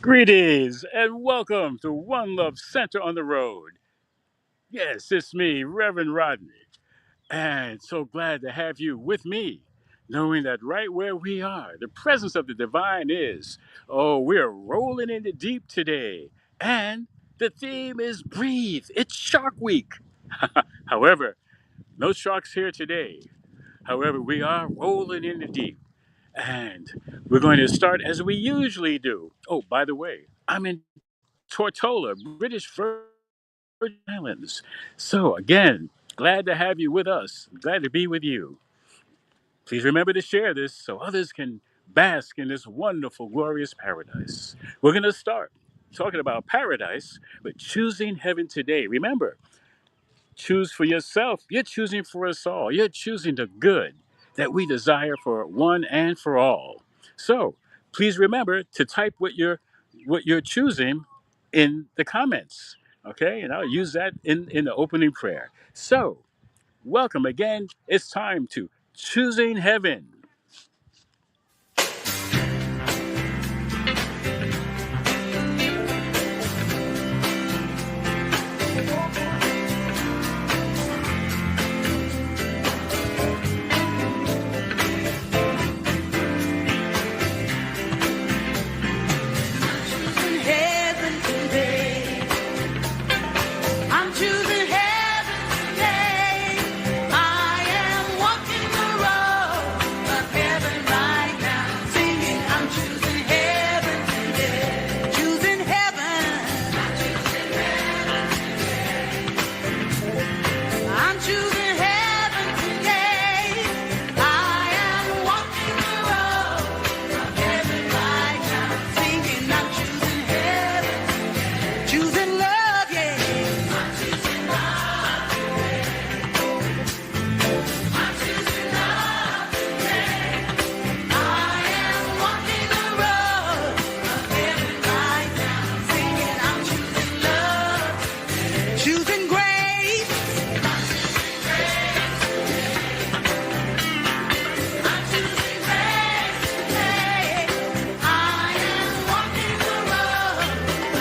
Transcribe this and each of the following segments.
Greetings and welcome to One Love Center on the Road. Yes, it's me, Reverend Rodney, and so glad to have you with me, knowing that right where we are, the presence of the divine is. Oh, we're rolling in the deep today, and the theme is breathe. It's Shark Week. However, no sharks here today. However, we are rolling in the deep. And we're going to start as we usually do. Oh, by the way, I'm in Tortola, British Virgin Islands. So, again, glad to have you with us. Glad to be with you. Please remember to share this so others can bask in this wonderful, glorious paradise. We're going to start talking about paradise, but choosing heaven today. Remember, choose for yourself. You're choosing for us all. You're choosing the good that we desire for one and for all. So please remember to type what you're choosing in the comments. Okay, and I'll use that in the opening prayer. So welcome again. It's time to choosing heaven. Heaven today. I'm choosing heaven today. I am walking the road of heaven right now, singing. I'm choosing heaven today. Choosing heaven. I'm choosing heaven today. I am walking the road of heaven right now, singing. I'm choosing heaven. Choosing love, yeah. I'm choosing love today. I am walking the road of heaven right now, singing. I'm choosing love, choosing grace. I'm choosing grace. I'm choosing grace today. I am walking the road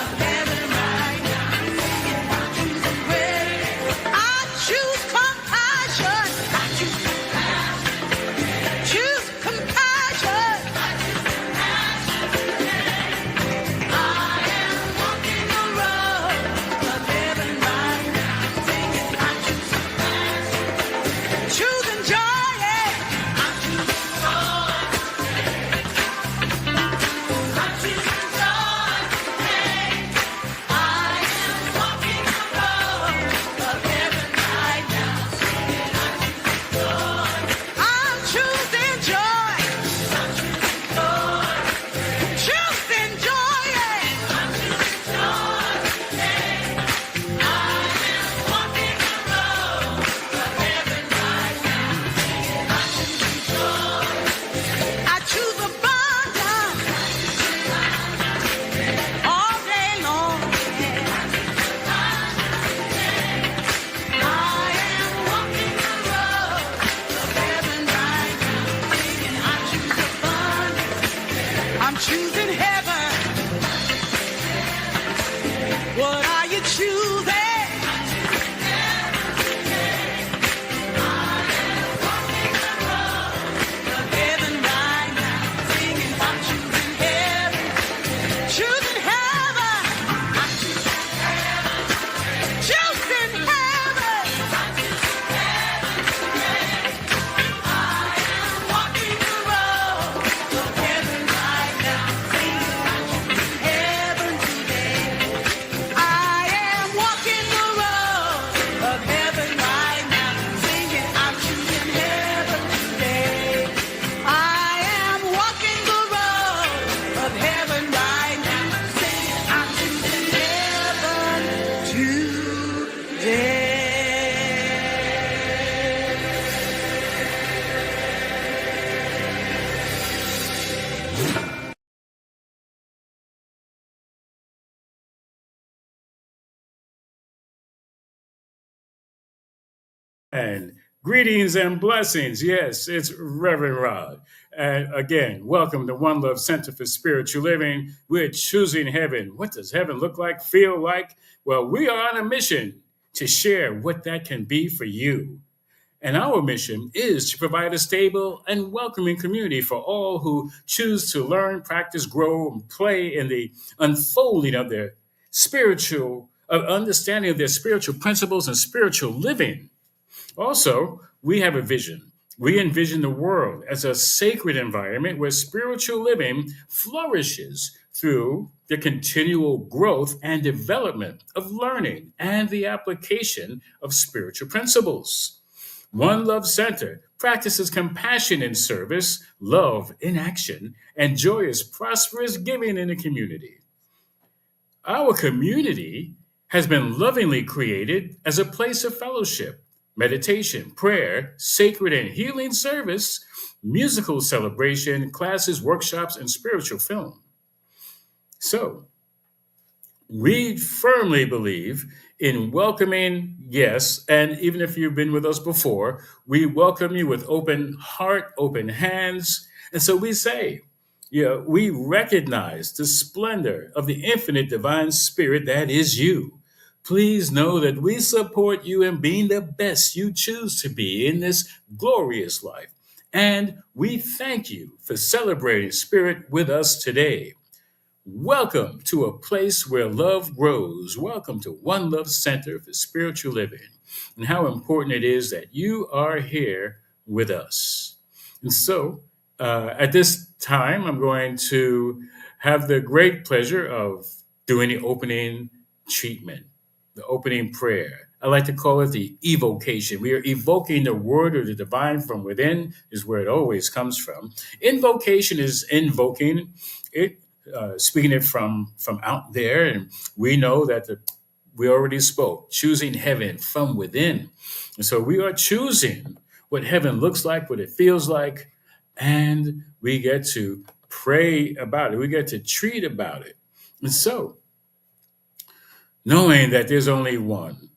of heaven right now, singing. I'm choosing grace. I choose compassion. I choose compassion. Choose compassion. I choose compassion today. I am walking the road of heaven right now, singing. I choose compassion. Choosing joy. Yeah. I'm choosing joy. I'm choosing joy today. I am walking the road of heaven right now, singing. I'm choosing joy. I'm choosing joy. Choosing joy. Yeah. I'm choosing joy today. I am walking the road of heaven right now, singing. I'm choosing joy. I choose abundance all day long. I am walking the road of heaven right now, singing. I choose abundance. I'm choosing heaven. What are you choosing? Of heaven right now, singing. I'm choosing heaven. Choosing heaven. I'm choosing heaven. Choosing heaven. I'm choosing heaven today. I am walking the road of heaven right now, singing. I'm choosing heaven today. I am walking the road of heaven right now, singing. I'm choosing heaven today. I am walking the road of heaven right now, singing. I'm choosing heaven today. And Greetings and blessings. Yes, it's Reverend Rod. And again, welcome to One Love Center for Spiritual Living. We're choosing heaven. What does heaven look like, feel like? Well, we are on a mission to share what that can be for you. And our mission is to provide a stable and welcoming community for all who choose to learn, practice, grow, and play in the unfolding of their understanding of their spiritual principles and spiritual living. Also, we have a vision. We envision the world as a sacred environment where spiritual living flourishes through the continual growth and development of learning and the application of spiritual principles. One Love Center practices compassion in service, love in action, and joyous, prosperous giving in the community. Our community has been lovingly created as a place of fellowship, meditation, prayer, sacred and healing service, musical celebration, classes, workshops, and spiritual film. So, we firmly believe in welcoming, yes, and even if you've been with us before, we welcome you with open heart, open hands. And so we say, we recognize the splendor of the infinite divine spirit that is you. Please know that we support you in being the best you choose to be in this glorious life. And we thank you for celebrating spirit with us today. Welcome to a place where love grows. Welcome to One Love Center for Spiritual Living, and how important it is that you are here with us. And so, at this time, I'm going to have the great pleasure of doing the opening treatment, the opening prayer. I like to call it the evocation. We are evoking the word or the divine from within, is where it always comes from. Invocation is invoking it, speaking it from out there, and we know that we already spoke, choosing heaven from within. And so we are choosing what heaven looks like, what it feels like, and we get to pray about it. We get to treat about it. And so, knowing that there's only one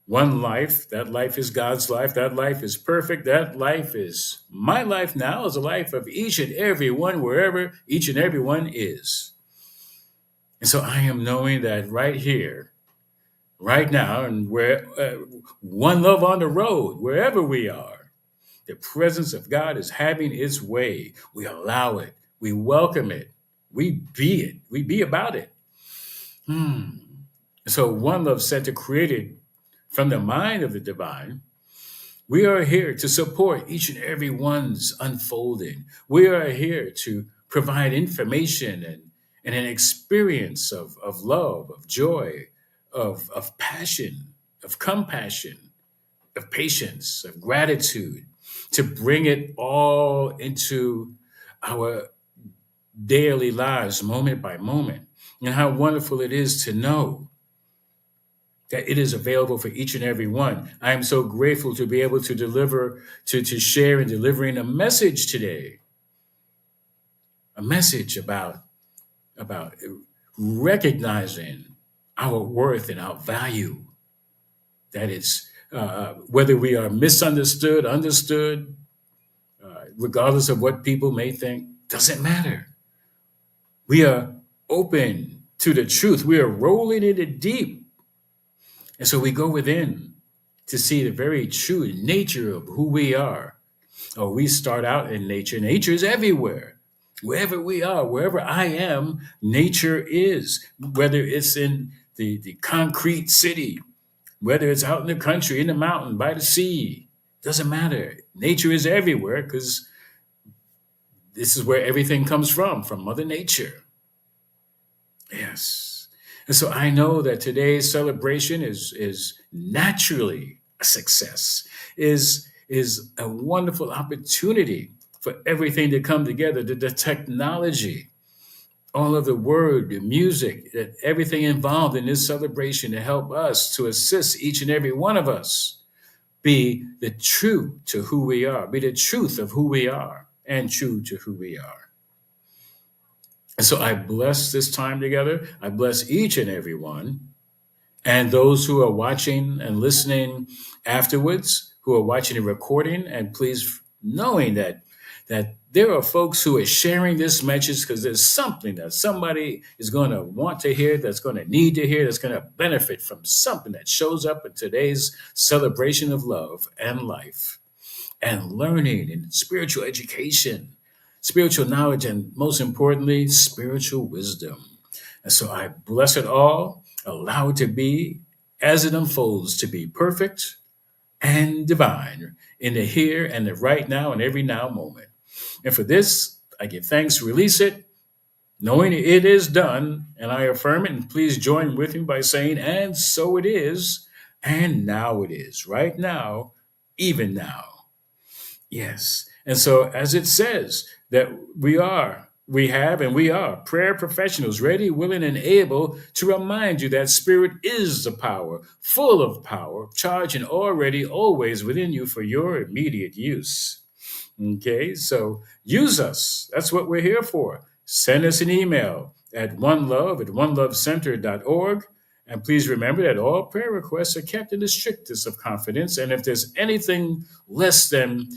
life. That life is God's life. That life is perfect. That life is my life now, is a life of each and every one, wherever each and every one is. And so I am knowing that right here, right now, and where one love on the road, wherever we are, the presence of God is having its way. We allow it. We welcome it. We be it. We be about it. So One Love Center created from the mind of the divine, we are here to support each and every one's unfolding. We are here to provide information and an experience of love, of joy, of passion, of compassion, of patience, of gratitude, to bring it all into our daily lives, moment by moment. And how wonderful it is to know that it is available for each and every one. I am so grateful to be able to deliver, to share and delivering a message today, a message about recognizing our worth and our value. That is, whether we are misunderstood, understood, regardless of what people may think, doesn't matter. We are open to the truth. We are rolling in it deep. And so we go within to see the very true nature of who we are. Or we start out in nature. Nature is everywhere. Wherever we are, wherever I am, nature is. Whether it's in the concrete city, whether it's out in the country, in the mountain, by the sea, doesn't matter. Nature is everywhere because this is where everything comes from Mother Nature. Yes. And so I know that today's celebration is naturally a success, is a wonderful opportunity for everything to come together, the technology, all of the word, the music, that everything involved in this celebration to help us, to assist each and every one of us be the true to who we are, be the truth of who we are and true to who we are. And so I bless this time together. I bless each and every one. And those who are watching and listening afterwards, who are watching the recording, and please knowing that there are folks who are sharing this message because there's something that somebody is going to want to hear, that's going to need to hear, that's going to benefit from something that shows up in today's celebration of love and life and learning and spiritual education, spiritual knowledge, and most importantly, spiritual wisdom. And so I bless it all, allow it to be as it unfolds to be perfect and divine in the here and the right now and every now moment. And for this, I give thanks, release it, knowing it is done, and I affirm it. And please join with me by saying, and so it is, and now it is, right now, even now. Yes. And so, as it says, that we have, and we are prayer professionals, ready, willing, and able to remind you that spirit is the power, full of power, charging already, always within you for your immediate use. Okay, so use us. That's what we're here for. Send us an email at onelovecenter.org. And please remember that all prayer requests are kept in the strictest of confidence. And if there's anything less than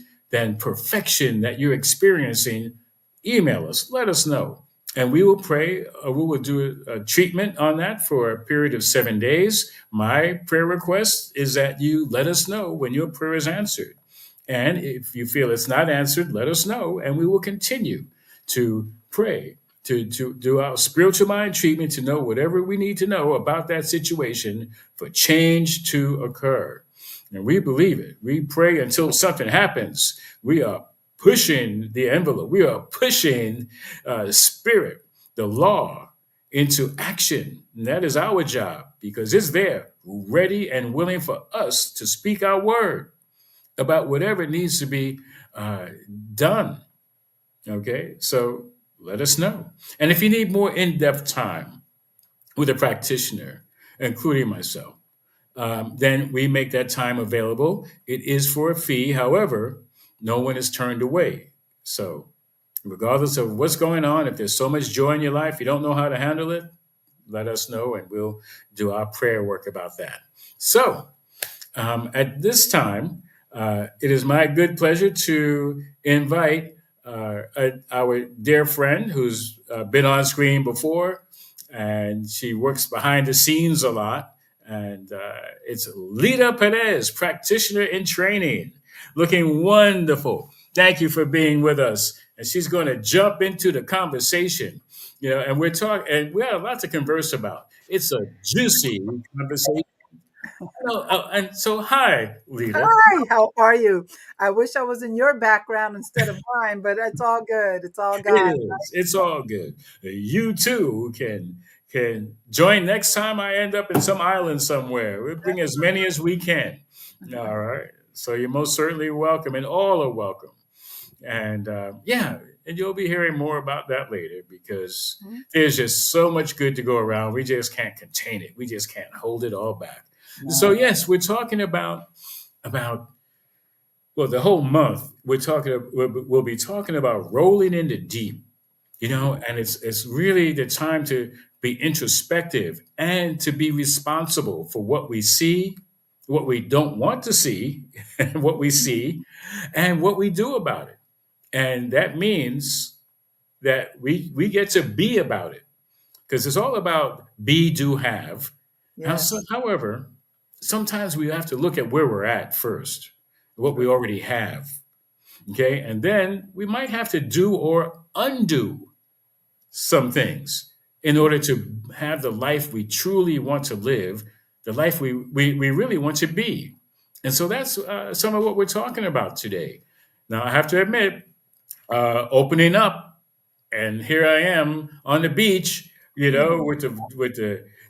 perfection that you're experiencing, email us, let us know. And we will pray, we will do a treatment on that for a period of 7 days. My prayer request is that you let us know when your prayer is answered. And if you feel it's not answered, let us know, and we will continue to pray, to do our spiritual mind treatment, to know whatever we need to know about that situation for change to occur. And we believe it. We pray until something happens. We are pushing the envelope. We are pushing the spirit, the law, into action. And that is our job because it's there, ready and willing for us to speak our word about whatever needs to be uh, done. Okay, so let us know. And if you need more in depth time with a practitioner, including myself, then we make that time available. It is for a fee. However, no one is turned away. So, regardless of what's going on, if there's so much joy in your life, you don't know how to handle it, let us know and we'll do our prayer work about that. So, at this time, it is my good pleasure to invite our dear friend who's been on screen before, and she works behind the scenes a lot. And it's Lita Perez, practitioner in training, looking wonderful. Thank you for being with us. And she's going to jump into the conversation, and we're talking, and we have a lot to converse about. It's a juicy conversation. And so, hi, Lita. Hi, how are you? I wish I was in your background instead of mine, but it's all good. It's all It God. is. It's all good. You too can join next time I end up in some island somewhere. We'll bring as many as we can. All right. So you're most certainly welcome, and all are welcome. And yeah, and you'll be hearing more about that later because Mhm. there's just so much good to go around. We just can't contain it. We just can't hold it all back. So No. yes, we're talking about well, the whole month we'll be talking about rolling in the deep, and it's really the time to be introspective and to be responsible for what we see, what we don't want to see, what we see, and what we do about it. And that means that we get to be about it because it's all about be, do, have. Yes. However, sometimes we have to look at where we're at first, what we True. already have. Okay. And then we might have to do or undo some things in order to have the life we truly want to live, the life we really want to be. And so that's some of what we're talking about today. Now, I have to admit, opening up, and here I am on the beach, with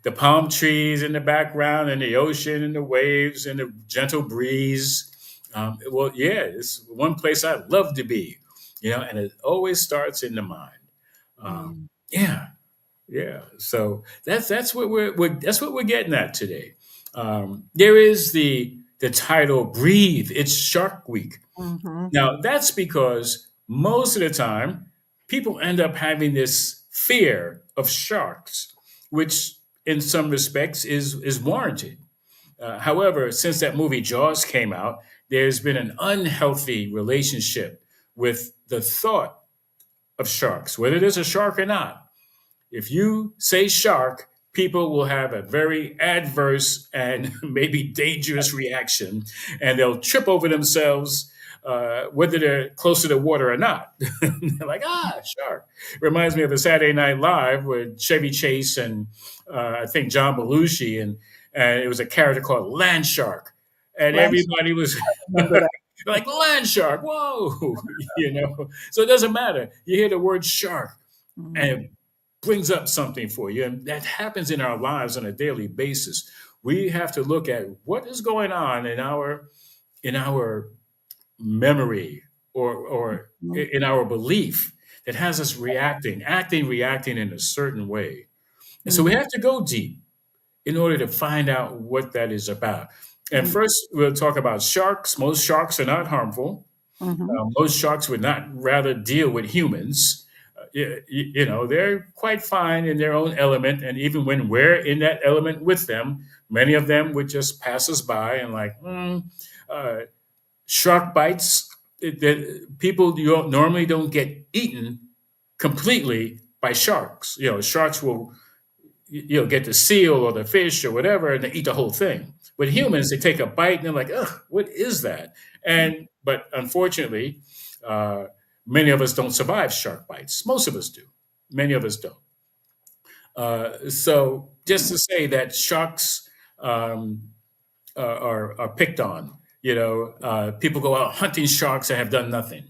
the palm trees in the background, and the ocean, and the waves, and the gentle breeze. Well, yeah, it's one place I love to be, and it always starts in the mind. Mm. Yeah, yeah. So that's what that's what we're getting at today. There is the title "Breathe." It's Shark Week. Mm-hmm. Now, that's because most of the time people end up having this fear of sharks, which in some respects, is warranted. However, since that movie Jaws came out, there's been an unhealthy relationship with the thought of sharks, whether there's a shark or not. If you say shark, people will have a very adverse and maybe dangerous reaction, and they'll trip over themselves, whether they're close to the water or not. They're like, ah, shark. Reminds me of a Saturday Night Live with Chevy Chase and I think John Belushi, and it was a character called Land Shark, and Lance, everybody was remember that. like, land shark, whoa, So it doesn't matter. You hear the word shark, and Mm, it brings up something for you. And that happens in our lives on a daily basis. We have to look at what is going on in our memory, or mm, in our belief, that has us reacting in a certain way. And so we mm, have to go deep in order to find out what that is about. And mm, first, we'll talk about sharks. Most sharks are not harmful. mhm, Most sharks would not rather deal with humans. They're quite fine in their own element, and even when we're in that element with them, many of them would just pass us by and like, uh, shark bites. People normally don't get eaten completely by sharks. Sharks will get the seal or the fish or whatever, and they eat the whole thing. With humans, they take a bite and they're like, ugh, what is that? But unfortunately, uh, many of us don't survive shark bites. Most of us do. Many of us don't. So just to say that sharks, um, are picked on. People go out hunting sharks and have done nothing.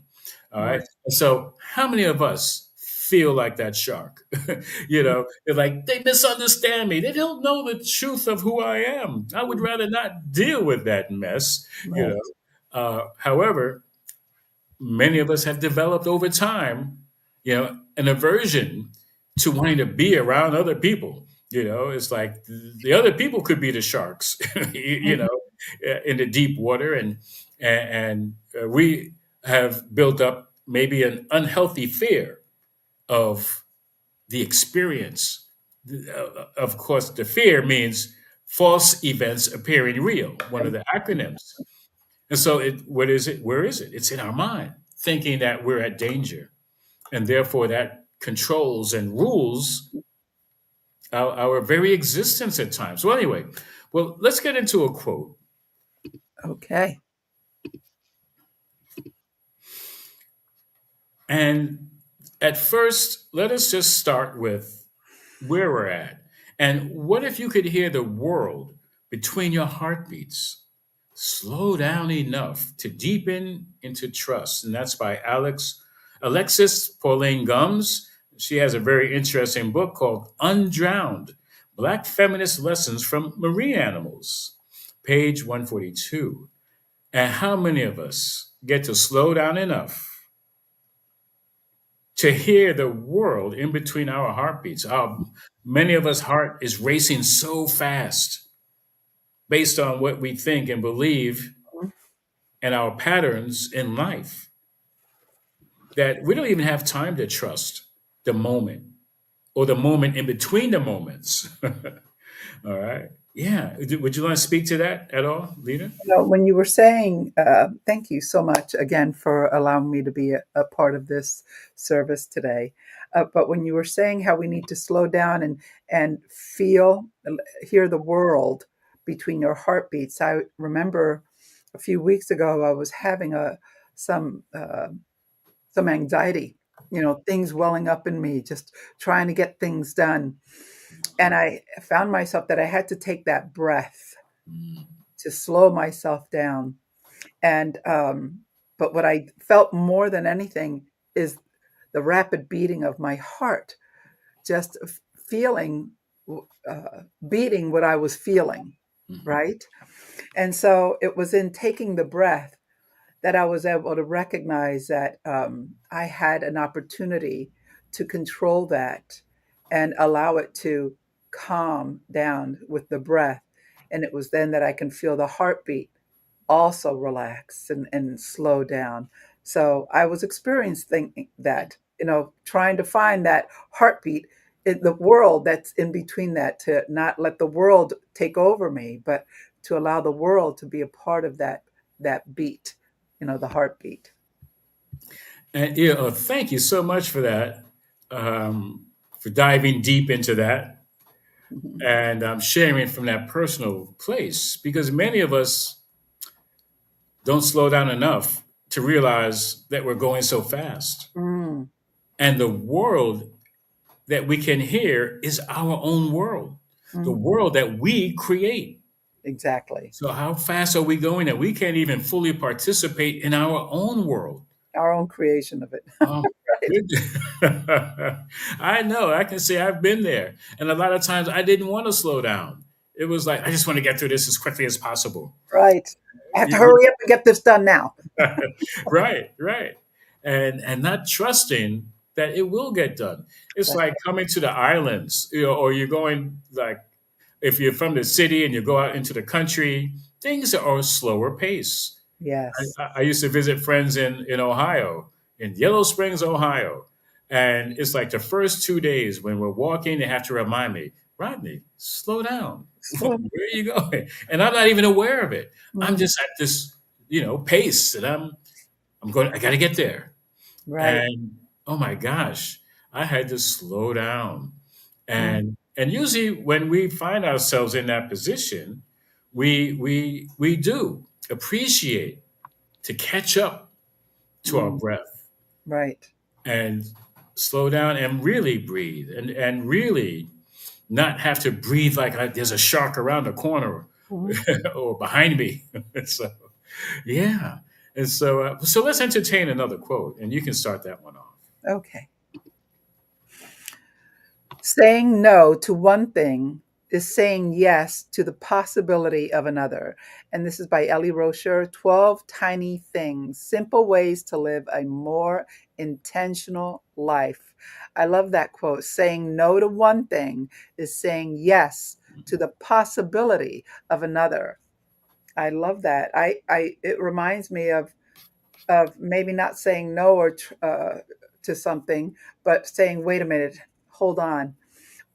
All right. right. And so, how many of us feel like that shark? Mm, They're like, they misunderstand me. They don't know the truth of who I am. I would mm, rather not deal with that mess. You right. know. However, many of us have developed over time, an aversion to wanting to be around other people. It's like the other people could be the sharks, Mhm, in the deep water, and we have built up maybe an unhealthy fear of the experience. Of course, the fear means false events appearing real, one of right. the acronyms. And so, what is it? Where is it? It's in our mind, thinking that we're at danger, and therefore that controls and rules our very existence at times. Well, anyway, let's get into a quote. Okay. And at first, let us just start with where we're at. And what if you could hear the world between your heartbeats? Slow down enough to deepen into trust. And that's by Alexis Pauline Gums. She has a very interesting book called Undrowned: Black Feminist Lessons from Marine Animals, page 142. And how many of us get to slow down enough to hear the world in between our heartbeats? Many of us' heart is racing so fast based on what we think and believe Mhm, and our patterns in life, that we don't even have time to trust the moment or the moment in between the moments. All right. Yeah. Would you want to speak to that at all, Lena? When you were saying, thank you so much again for allowing me to be a part of this service today. But when you were saying how we need to slow down and feel, hear the world between your heartbeats, I remember a few weeks ago I was having some some anxiety, things welling up in me, just trying to get things done, and I found myself that I had to take that breath Mm, to slow myself down. And but what I felt more than anything is the rapid beating of my heart, just feeling, beating what I was feeling, mhm, right? And so it was in taking the breath that I was able to recognize that I had an opportunity to control that and allow it to calm down with the breath. And it was then that I can feel the heartbeat also relax and slow down. So I was experiencing that, trying to find that heartbeat the world that's in between that, to not let the world take over me, but to allow the world to be a part of that beat, the heartbeat. And thank you so much for that, for diving deep into that Mhm. and sharing from that personal place. Because many of us don't slow down enough to realize that we're going so fast, Mm, and the world that we can hear is our own world, the mhm. world that we create. Exactly. So how fast are we going that we can't even fully participate in our own world? Our own creation of it. Oh, Right. good. I know. I can say I've been there. And a lot of times I didn't want to slow down. It was like, I just want to get through this as quickly as possible. Right. I have to You- hurry up and get this done now. right, right. And not trusting that it will get done. It's That's like coming to the islands, or you're going like if you're from the city and you go out into the country, things are a slower pace. yes. I used to visit friends in Ohio, in Yellow Springs, Ohio. And it's like the first 2 days when we're walking, they have to remind me, Rodney, slow down. Slow. Where are you going? And I'm not even aware of it. I'm Mm, just at this, pace that I'm going, I got to get there. right. And oh my gosh, I had to slow down. Mm, And usually when we find ourselves in that position, we do appreciate to catch up to our mm, breath right. and slow down and really breathe and really not have to breathe like there's a shark around the corner Mhm. or behind me. So, yeah. And so let's entertain another quote, and you can start that one off. Okay. Saying no to one thing is saying yes to the possibility of another. And this is by Ellie Rocher. 12 Tiny Things, Simple Ways to Live a More Intentional Life. I love that quote. Saying no to one thing is saying yes to the possibility of another. I love that. It reminds me of maybe not saying no to something, but saying, wait a minute, hold on,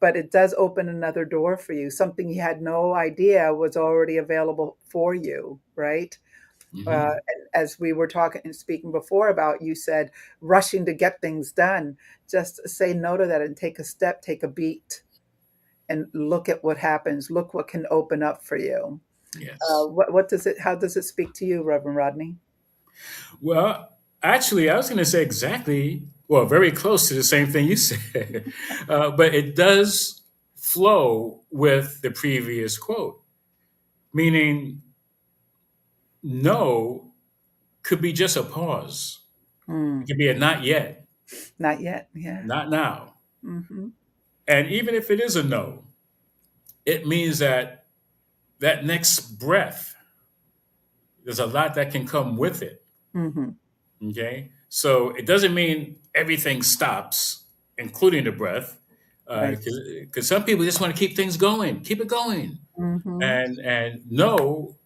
but it does open another door for you. Something you had no idea was already available for you, right? Hmm. As we were talking and speaking before about, you said rushing to get things done. Just say no to that and take a step, take a beat, and look at what happens. Look what can open up for you. Yes. What does it? How does it speak to you, Reverend Rodney? Well, actually, I was going to say exactly, well, very close to the same thing you said, but it does flow with the previous quote, meaning no could be just a pause. It Mm, could be a not yet, not yet. Yeah. not now. Hmm. And even if it is a no, it means that that next breath, there's a lot that can come with it. Hmm. Okay. So it doesn't mean everything stops, including the breath, Right. because some people just want to keep things going, keep it going. Hmm. And no,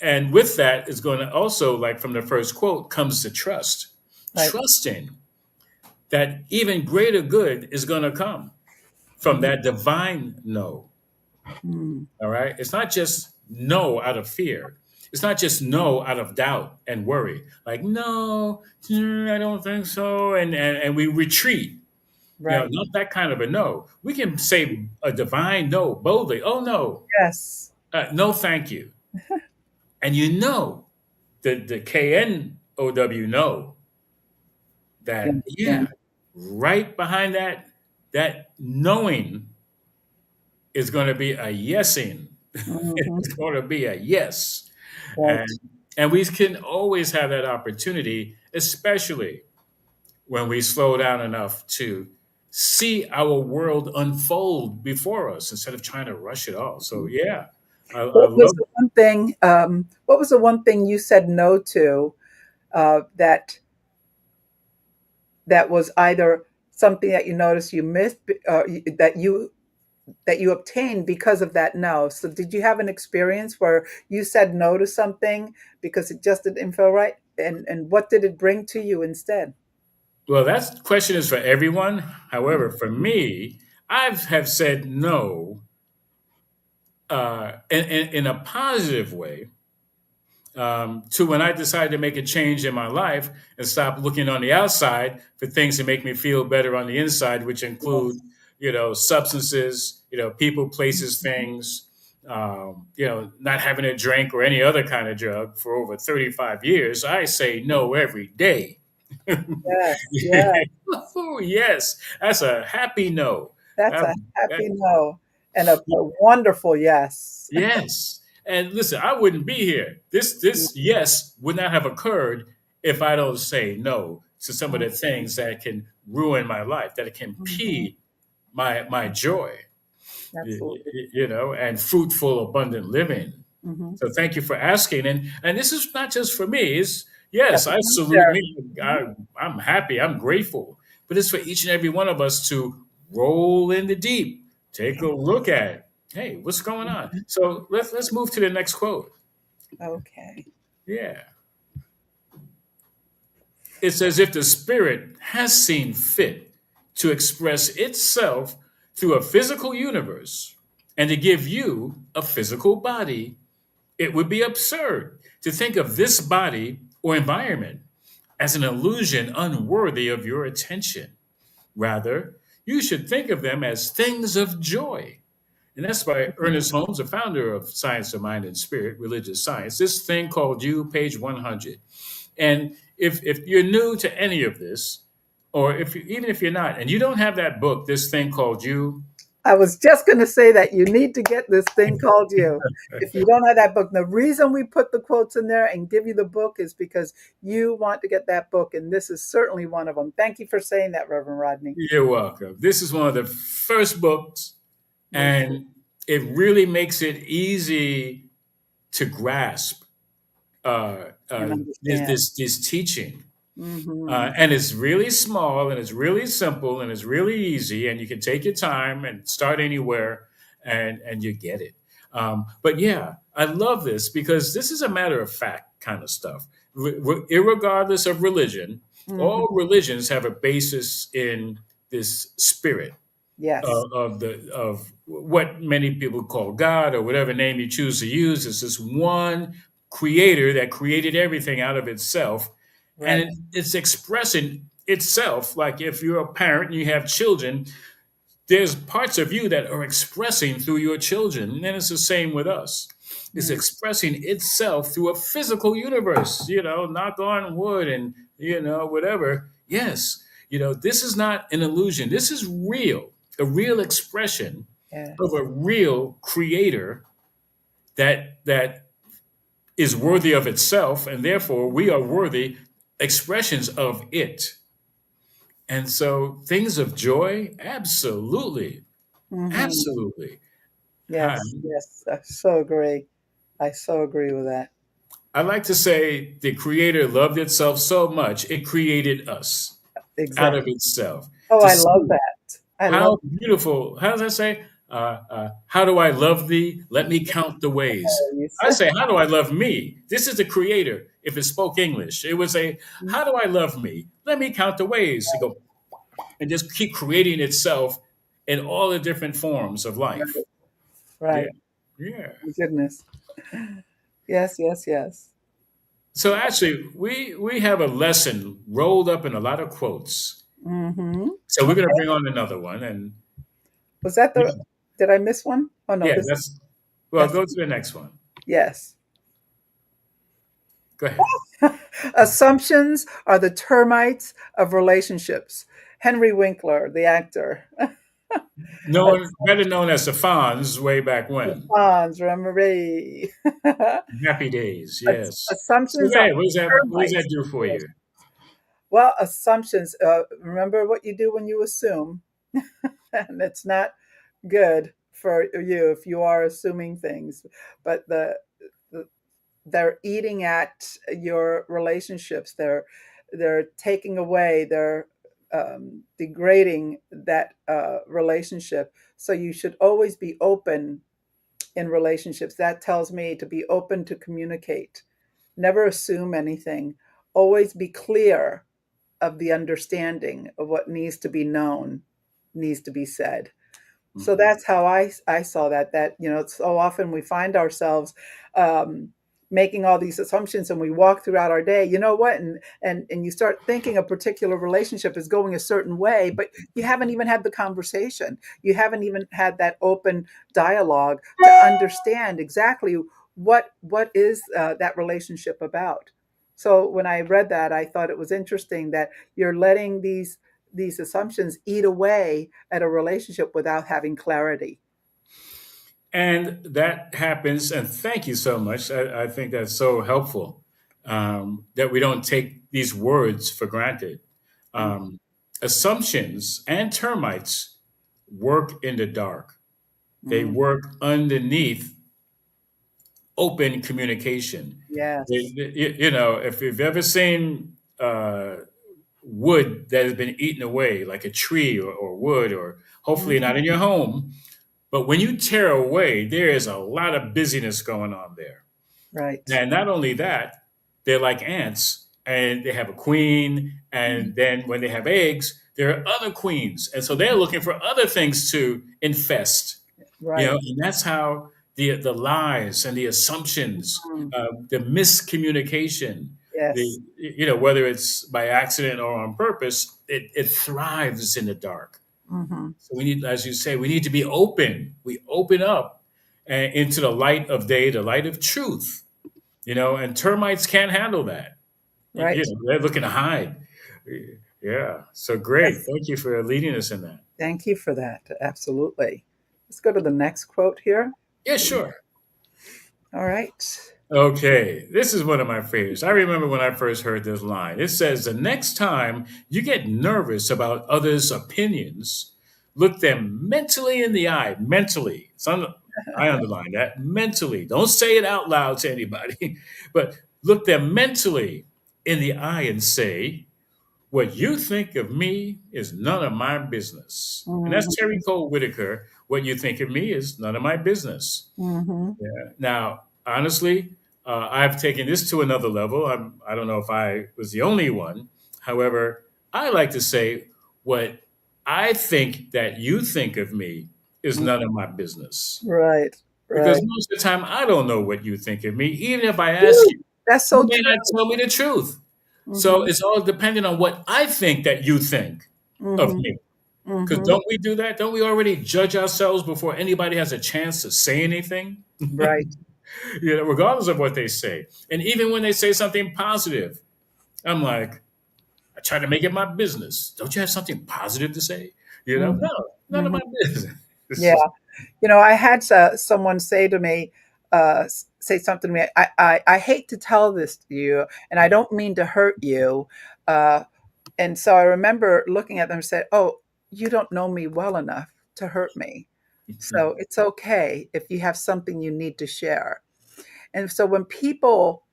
and with that is going to also, like from the first quote, comes the trust. Right. Trusting that even greater good is going to come from Hmm. that divine no. Mm, All right. It's not just no out of fear. It's not just no out of doubt and worry. Like, no, I don't think so. And we retreat. right. Not that kind of a no. We can say a divine no boldly. Oh, no. Yes. No, thank you. And the KNOW know You that, yeah, understand. right behind that knowing is going to be a yesing. Hmm. It's going to be a yes. Right. And and we can always have that opportunity, especially when we slow down enough to see our world unfold before us instead of trying to rush it all. So yeah, I What was love the one thing? What was the one thing you said no to, that was either something that you noticed you missed, that you obtained because of that no? So did you have an experience where you said no to something because it just didn't feel right? And what did it bring to you instead? Well, that question is for everyone. However, for me, I have said no in a positive way to when I decided to make a change in my life and stop looking on the outside for things that make me feel better on the inside, which include, Yes. substances, people, places, things, not having a drink or any other kind of drug for over 35 years. I say no every day. Yes. Yes. Oh, yes, that's a happy no. That's a Um, that- happy no and a wonderful yes. yes. And listen, I wouldn't be here. This yes would not have occurred if I don't say no to some of the things that can ruin my life, that it can Mhm. impede my joy, Absolutely. and fruitful, abundant living. Hmm. So thank you for asking. And this is not just for me. It's yes, I Everyone salute share. me. Mhm. I'm happy. I'm grateful. But it's for each and every one of us to roll in the deep, take a look at, hey, what's going on? Mhm. So let's move to the next quote. Okay. Yeah. It's as if the spirit has seen fit to express itself through a physical universe and to give you a physical body. It would be absurd to think of this body or environment as an illusion unworthy of your attention. Rather, you should think of them as things of joy. And that's by Ernest Holmes, the founder of Science of Mind and Spirit, Religious Science. This thing called You, page 100. And if you're new to any of this, or even if you're not, and you don't have that book, this thing called You, I was just going to say that you need to get this thing called you. If you don't have that book, the reason we put the quotes in there and give you the book is because you want to get that book, and this is certainly one of them. Thank you for saying that, Reverend Rodney. you're welcome. This is one of the first books, Yes, and it really makes it easy to grasp and this, understand. this teaching. Hmm. And it's really small and it's really simple and it's really easy, and you can take your time and start anywhere and you get it. But yeah, I love this because this is a matter of fact kind of stuff. Irregardless of religion, all Hmm. religions have a basis in this spirit Yes. of what many people call God or whatever name you choose to use. It's this one creator that created everything out of itself, and Right. it's expressing itself. Like if you're a parent and you have children, there's parts of you that are expressing through your children, and it's the same with us. It's Mm. expressing itself through a physical universe. Knock on wood and whatever. Yes, this is not an illusion. This is real, a real expression of Yes. a real creator that is worthy of itself, and therefore we are worthy expressions of it. And so things of joy, absolutely. Hmm. Absolutely. Yes. Yes. I so agree. I so agree with that. I like to say the creator loved itself so much, it created us out of Exactly. itself Oh, to I love see that. I love how beautiful. How does that say? How do I love thee? Let me count the ways. that. I say, how do I love me? This is the creator. If it spoke English, it would say, how do I love me? Let me count the ways. You go and just keep creating itself in all the different forms of life. Right. Yeah. Right. Yeah. Goodness. Yes. Yes. Yes. So actually, we have a lesson rolled up in a lot of quotes. Hmm. So we're going to Okay. bring on another one, and Was that the? Did I miss one? Oh no. yeah, This. well, That's go to the next one. yes. Go ahead. Assumptions are the termites of relationships. Henry Winkler, the actor. Better known as the Fonz, way back when. Hans, Marie. Happy days, yes. So Assumptions are hey, what does that termites. do for you? Well, assumptions. Remember what you do when you assume, and it's not good for you if you are assuming things. But the they're eating at your relationships. They're taking away. They're degrading that relationship. So you should always be open in relationships. That tells me to be open to communicate. Never assume anything. Always be clear of the understanding of what needs to be known needs to be said. So Mhm. that's how I saw that so often we find ourselves um, making all these assumptions, and we walk throughout our day, you know what, and you start thinking a particular relationship is going a certain way, but you haven't even had the conversation, you haven't even had that open dialogue to understand exactly what is that relationship about. So when I read that, I thought it was interesting that you're letting these assumptions eat away at a relationship without having clarity. And that happens, and thank you so much. I think that's so helpful, that we don't take these words for granted. Mm, Um, Assumptions and termites work in the dark, they mm, work underneath open communication. yes. If you've ever seen wood that has been eaten away, like a tree or wood, or hopefully Mhm. not in your home, but when you tear away, there is a lot of busyness going on there. Right. And not only that, they're like ants, and they have a queen, Mm, and then when they have eggs, there are other queens. And so they're looking for other things to infest. right. And that's how the lies and the assumptions, Mm, the miscommunication, the yes. whether it's by accident or on purpose, it thrives in the dark. Hmm. So we need, as you say, we need to be open. We open up into the light of day, the light of truth. And termites can't handle that. Right. They're looking to hide. Yeah. So great. Yes. Thank you for leading us in that. Thank you for that. Absolutely. Let's go to the next quote here. Yeah, sure. All right. Okay, this is one of my favorites. I remember when I first heard this line. It says, "The next time you get nervous about others' opinions, look them mentally in the eye." Mentally. I underline that. Mentally. Don't say it out loud to anybody, but look them mentally in the eye and say, "What you think of me is none of my business." And that's Hmm. Terry Cole Whitaker. What you think of me is none of my business. Hmm. Yeah. Now, honestly, I've taken this to another level. I don't know if I was the only one. However, I like to say what I think that you think of me is none of my business. Right. Because Right. most of the time, I don't know what you think of me. Even if I ask Woo! you, That's you so may not true. tell me the truth. So Hmm. it's all dependent on what I think that you think of Hmm. me. Because Hmm. don't we do that? Don't we already judge ourselves before anybody has a chance to say anything? Right. Regardless of what they say. And even when they say something positive, I'm like, I try to make it my business. Don't you have something positive to say? Hmm. No, none of Hmm. my business. Yeah. I had someone say to me, say something to me. I hate to tell this to you, and I don't mean to hurt you. Uh, and so I remember looking at them and said, "Oh, you don't know me well enough to hurt me. So it's okay if you have something you need to share." And so when people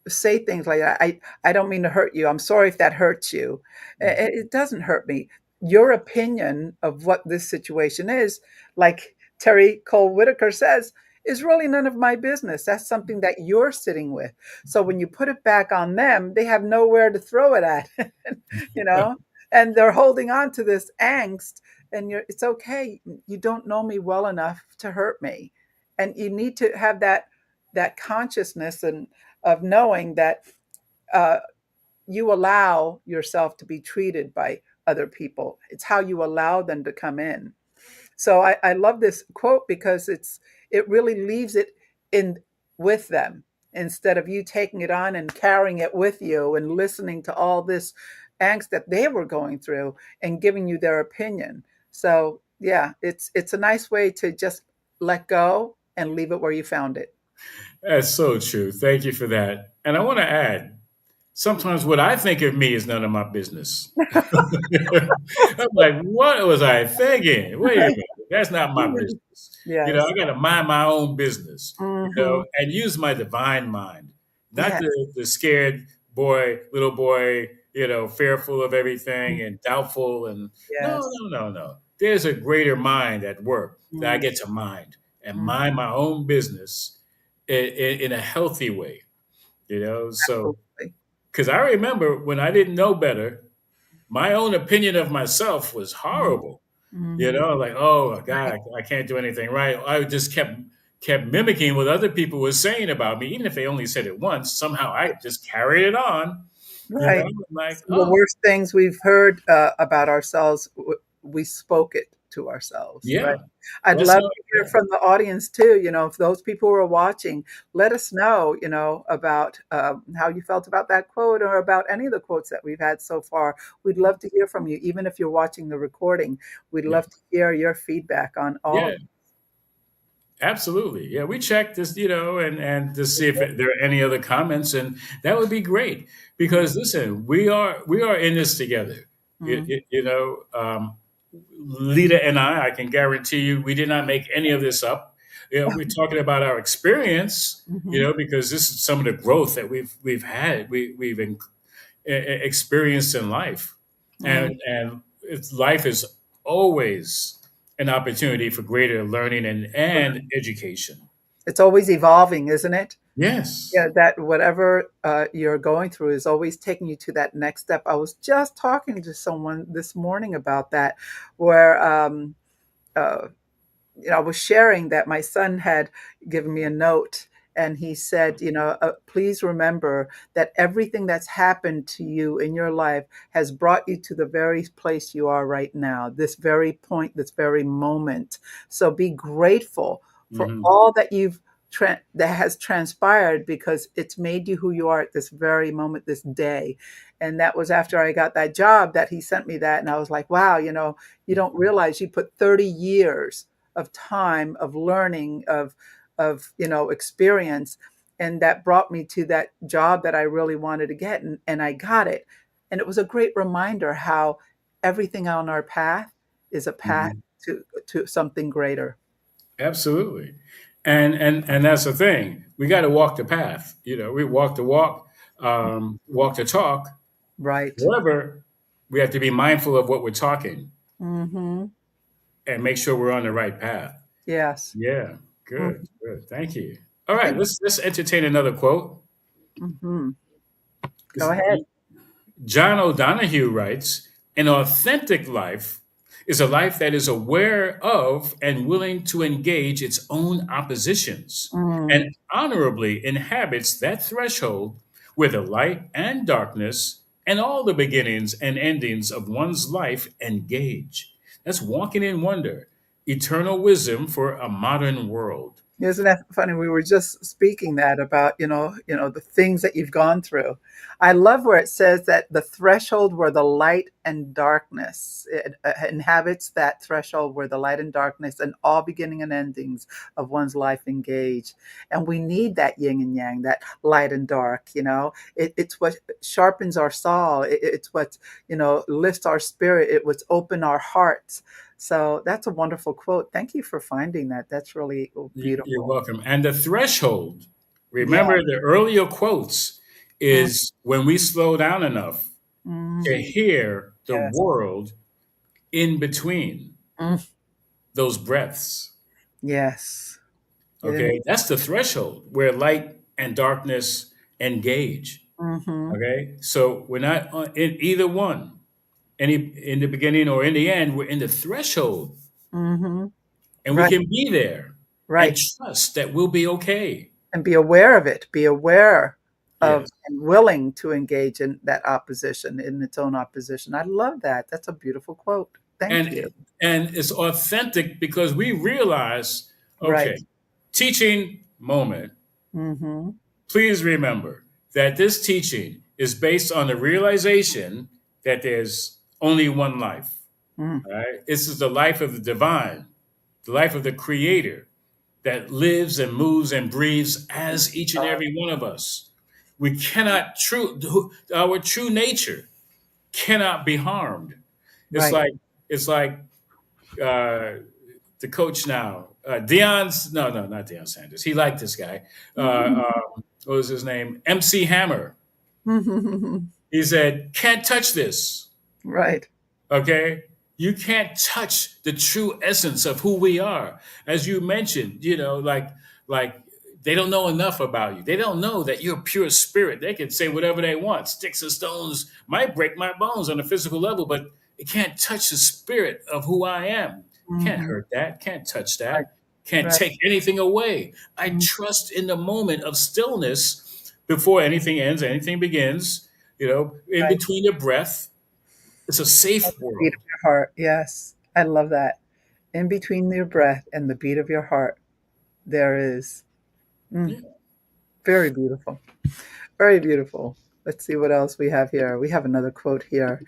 say things like that, I don't mean to hurt you. I'm sorry if that hurts you. It doesn't hurt me. Your opinion of what this situation is, like Terry Cole Whitaker says, is really none of my business. That's something that you're sitting with. So when you put it back on them, they have nowhere to throw it at, you know, and they're holding on to this angst. And it's okay. You don't know me well enough to hurt me, and you need to have that consciousness and of knowing that uh, you allow yourself to be treated by other people. It's how you allow them to come in. So I love this quote because it really leaves it in with them instead of you taking it on and carrying it with you and listening to all this angst that they were going through and giving you their opinion. So yeah, it's a nice way to just let go and leave it where you found it. That's so true. Thank you for that. And I want to add, sometimes what I think of me is none of my business. I'm like, what was I thinking? Wait a minute. That's not my business. I Yes. got to mind my own business, Hmm. and use my divine mind, not Yes. the scared boy, little boy, fearful of everything and doubtful. And no, Yes. no, no, no. There's a greater mind at work that I Mm, get to mind and mm, mind my own business in a healthy way. So absolutely. because I remember when I didn't know better, my own opinion of myself was horrible. You Mm-hmm. know, like, oh God, I can't do anything right. I just kept mimicking what other people were saying about me, even if they only said it once. Somehow I just carried it on. You know, Right. like, Some of the oh worst things we've heard about ourselves, we spoke it to ourselves, right? yeah, I'd that's love how. to hear Yeah, from the audience too. If those people who are watching, let us know, about how you felt about that quote or about any of the quotes that we've had so far. We'd love to hear from you, even if you're watching the recording. We'd yeah, love to hear your feedback on all yeah. of Absolutely. Yeah, we checked this, and to see if there are any other comments, and that would be great them. because listen, we are in this together. Mhm. Lita and I can guarantee you, we did not make any of this up. We're talking about our experience, Mhm. because this is some of the growth that we've had, experienced in life, Mhm. and life is always an opportunity for greater learning and education. It's always evolving, isn't it? Yes. Yeah, that whatever you're going through is always taking you to that next step. I was just talking to someone this morning about that, where uh, I was sharing that my son had given me a note, and he said, please remember that everything that's happened to you in your life has brought you to the very place you are right now, this very point, this very moment. So be grateful for Hmm. all that that has transpired, because it's made you who you are at this very moment, this day. And that was after I got that job that he sent me that, and I was like, wow, you don't realize you put 30 years of time, of learning, of experience, and that brought me to that job that I really wanted to get, and I got it. And it was a great reminder how everything on our path is a path Hmm. to something greater. Absolutely. And that's the thing. We got to walk the path. We walk the walk, walk the talk. Right. However, we have to be mindful of what we're talking Mm-hmm. and make sure we're on the right path. Yes. Yeah. Good. Mm-hmm. Good. Thank you. All right. Thank Let's entertain another quote. Mm-hmm. Go ahead. John O'Donohue writes, an authentic life is a life that is aware of and willing to engage its own oppositions and Mm. honorably inhabits that threshold where the light and darkness and all the beginnings and endings of one's life engage. That's walking in wonder, eternal wisdom for a modern world. Isn't that funny? We were just speaking that about, the things that you've gone through. I love where it says that the threshold where the light and darkness, it inhabits that threshold where the light and darkness and all beginning and endings of one's life engage. And we need that yin and yang, that light and dark, it's what sharpens our soul. It's what, lifts our spirit. It what's open our hearts. So that's a wonderful quote. Thank you for finding that. That's really You're beautiful. welcome. And the threshold, Yeah. remember the earlier quotes, Mm, is when we slow down enough to mhm. hear the Yes. world in between Mm, those breaths. yes. It Okay, that's the threshold where light and darkness engage. Mm-hmm. Okay, so we're not in either one, any in the beginning or in the end. We're in the threshold, Mm-hmm. and we Right. can be there and Right. trust that we'll be okay. And be aware of it. Be aware of Yes. and willing to engage in that opposition, in its own opposition. I love that. That's a beautiful quote. Thank you. And it's authentic because we realize, Right. okay, teaching moment. Mm-hmm. Please remember that this teaching is based on the realization that there's only one life. Mm. All right, this is the life of the divine, the life of the creator that lives and moves and breathes as each and every one of us. We cannot our true nature cannot be harmed. It's Right. like it's like uh, the coach now, Dion's no, no, not Deion Sanders. He liked this guy. What was his name? MC Hammer. He said, "Can't touch this." Right. Okay, you can't touch the true essence of who we are, as you mentioned. Like they don't know enough about you. They don't know that you're pure spirit. They can say whatever they want. Sticks and stones might break my bones on a physical level, but it can't touch the spirit of who I am. Can't Hmm. hurt that. Can't touch Right. that. Can't Right. take anything away. I Mm. trust in the moment of stillness before anything ends, anything begins. In Right. between your breath, it's a safe The beat of world. your heart. Yes. I love that. In between your breath and the beat of your heart, there is mm, Yeah, very beautiful. Very beautiful. Let's see what else we have here. We have another quote here.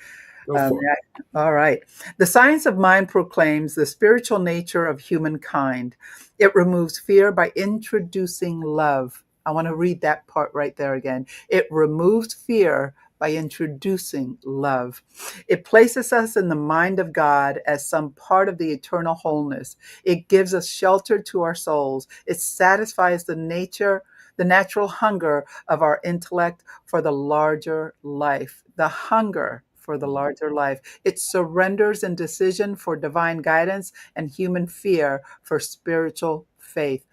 go for it. All right. The science of mind proclaims the spiritual nature of humankind. It removes fear by introducing love. I want to read that part right there again. It removes fear by introducing love. It places us in the mind of God as some part of the eternal wholeness. It gives us shelter to our souls. It satisfies the natural hunger of our intellect for the larger life, the hunger for the larger life. It surrenders in decision for divine guidance and human fear for spiritual faith.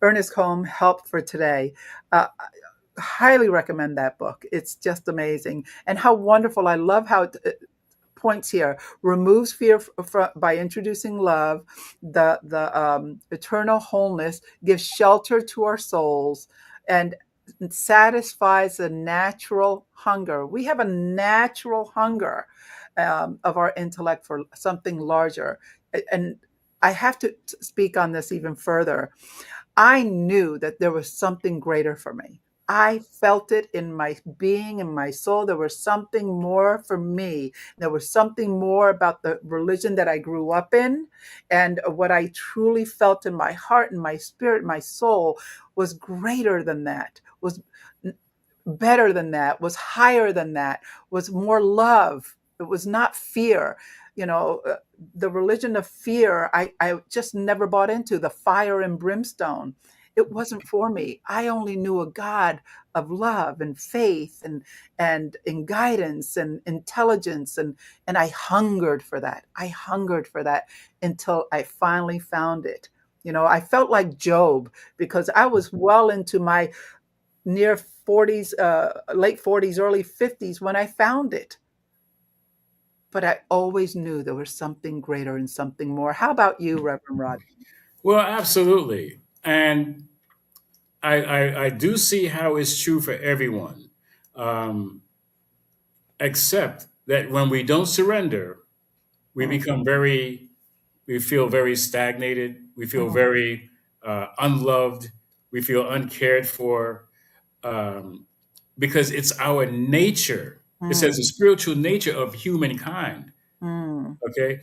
Ernest Holmes, Help for Today. Highly recommend that book. It's just amazing. And how wonderful. I love how points here removes fear by introducing love, the eternal wholeness, gives shelter to our souls, and satisfies a natural hunger. We have a natural hunger of our intellect for something larger. And I have to speak on this even further. I knew that there was something greater for me. I felt it in my being, in my soul. There was something more for me. There was something more about the religion that I grew up in. And what I truly felt in my heart and my spirit, my soul was greater than that, was better than that, was higher than that, was more love. It was not fear. You know, the religion of fear, I just never bought into the fire and brimstone. It wasn't for me. I only knew a God of love and faith and in guidance and intelligence and I hungered for that. I hungered for that until I finally found it. You know, I felt like Job because I was well into my near 40s, late 40s, early 50s when I found it. But I always knew there was something greater and something more. How about you, Reverend Rod? Well, absolutely. And I do see how it's true for everyone, um, except that when we don't surrender, we Mm, become we feel very stagnated. We feel mm, very unloved. We feel uncared for, um, because it's our nature. It says the mm, spiritual nature of humankind. mm, Okay.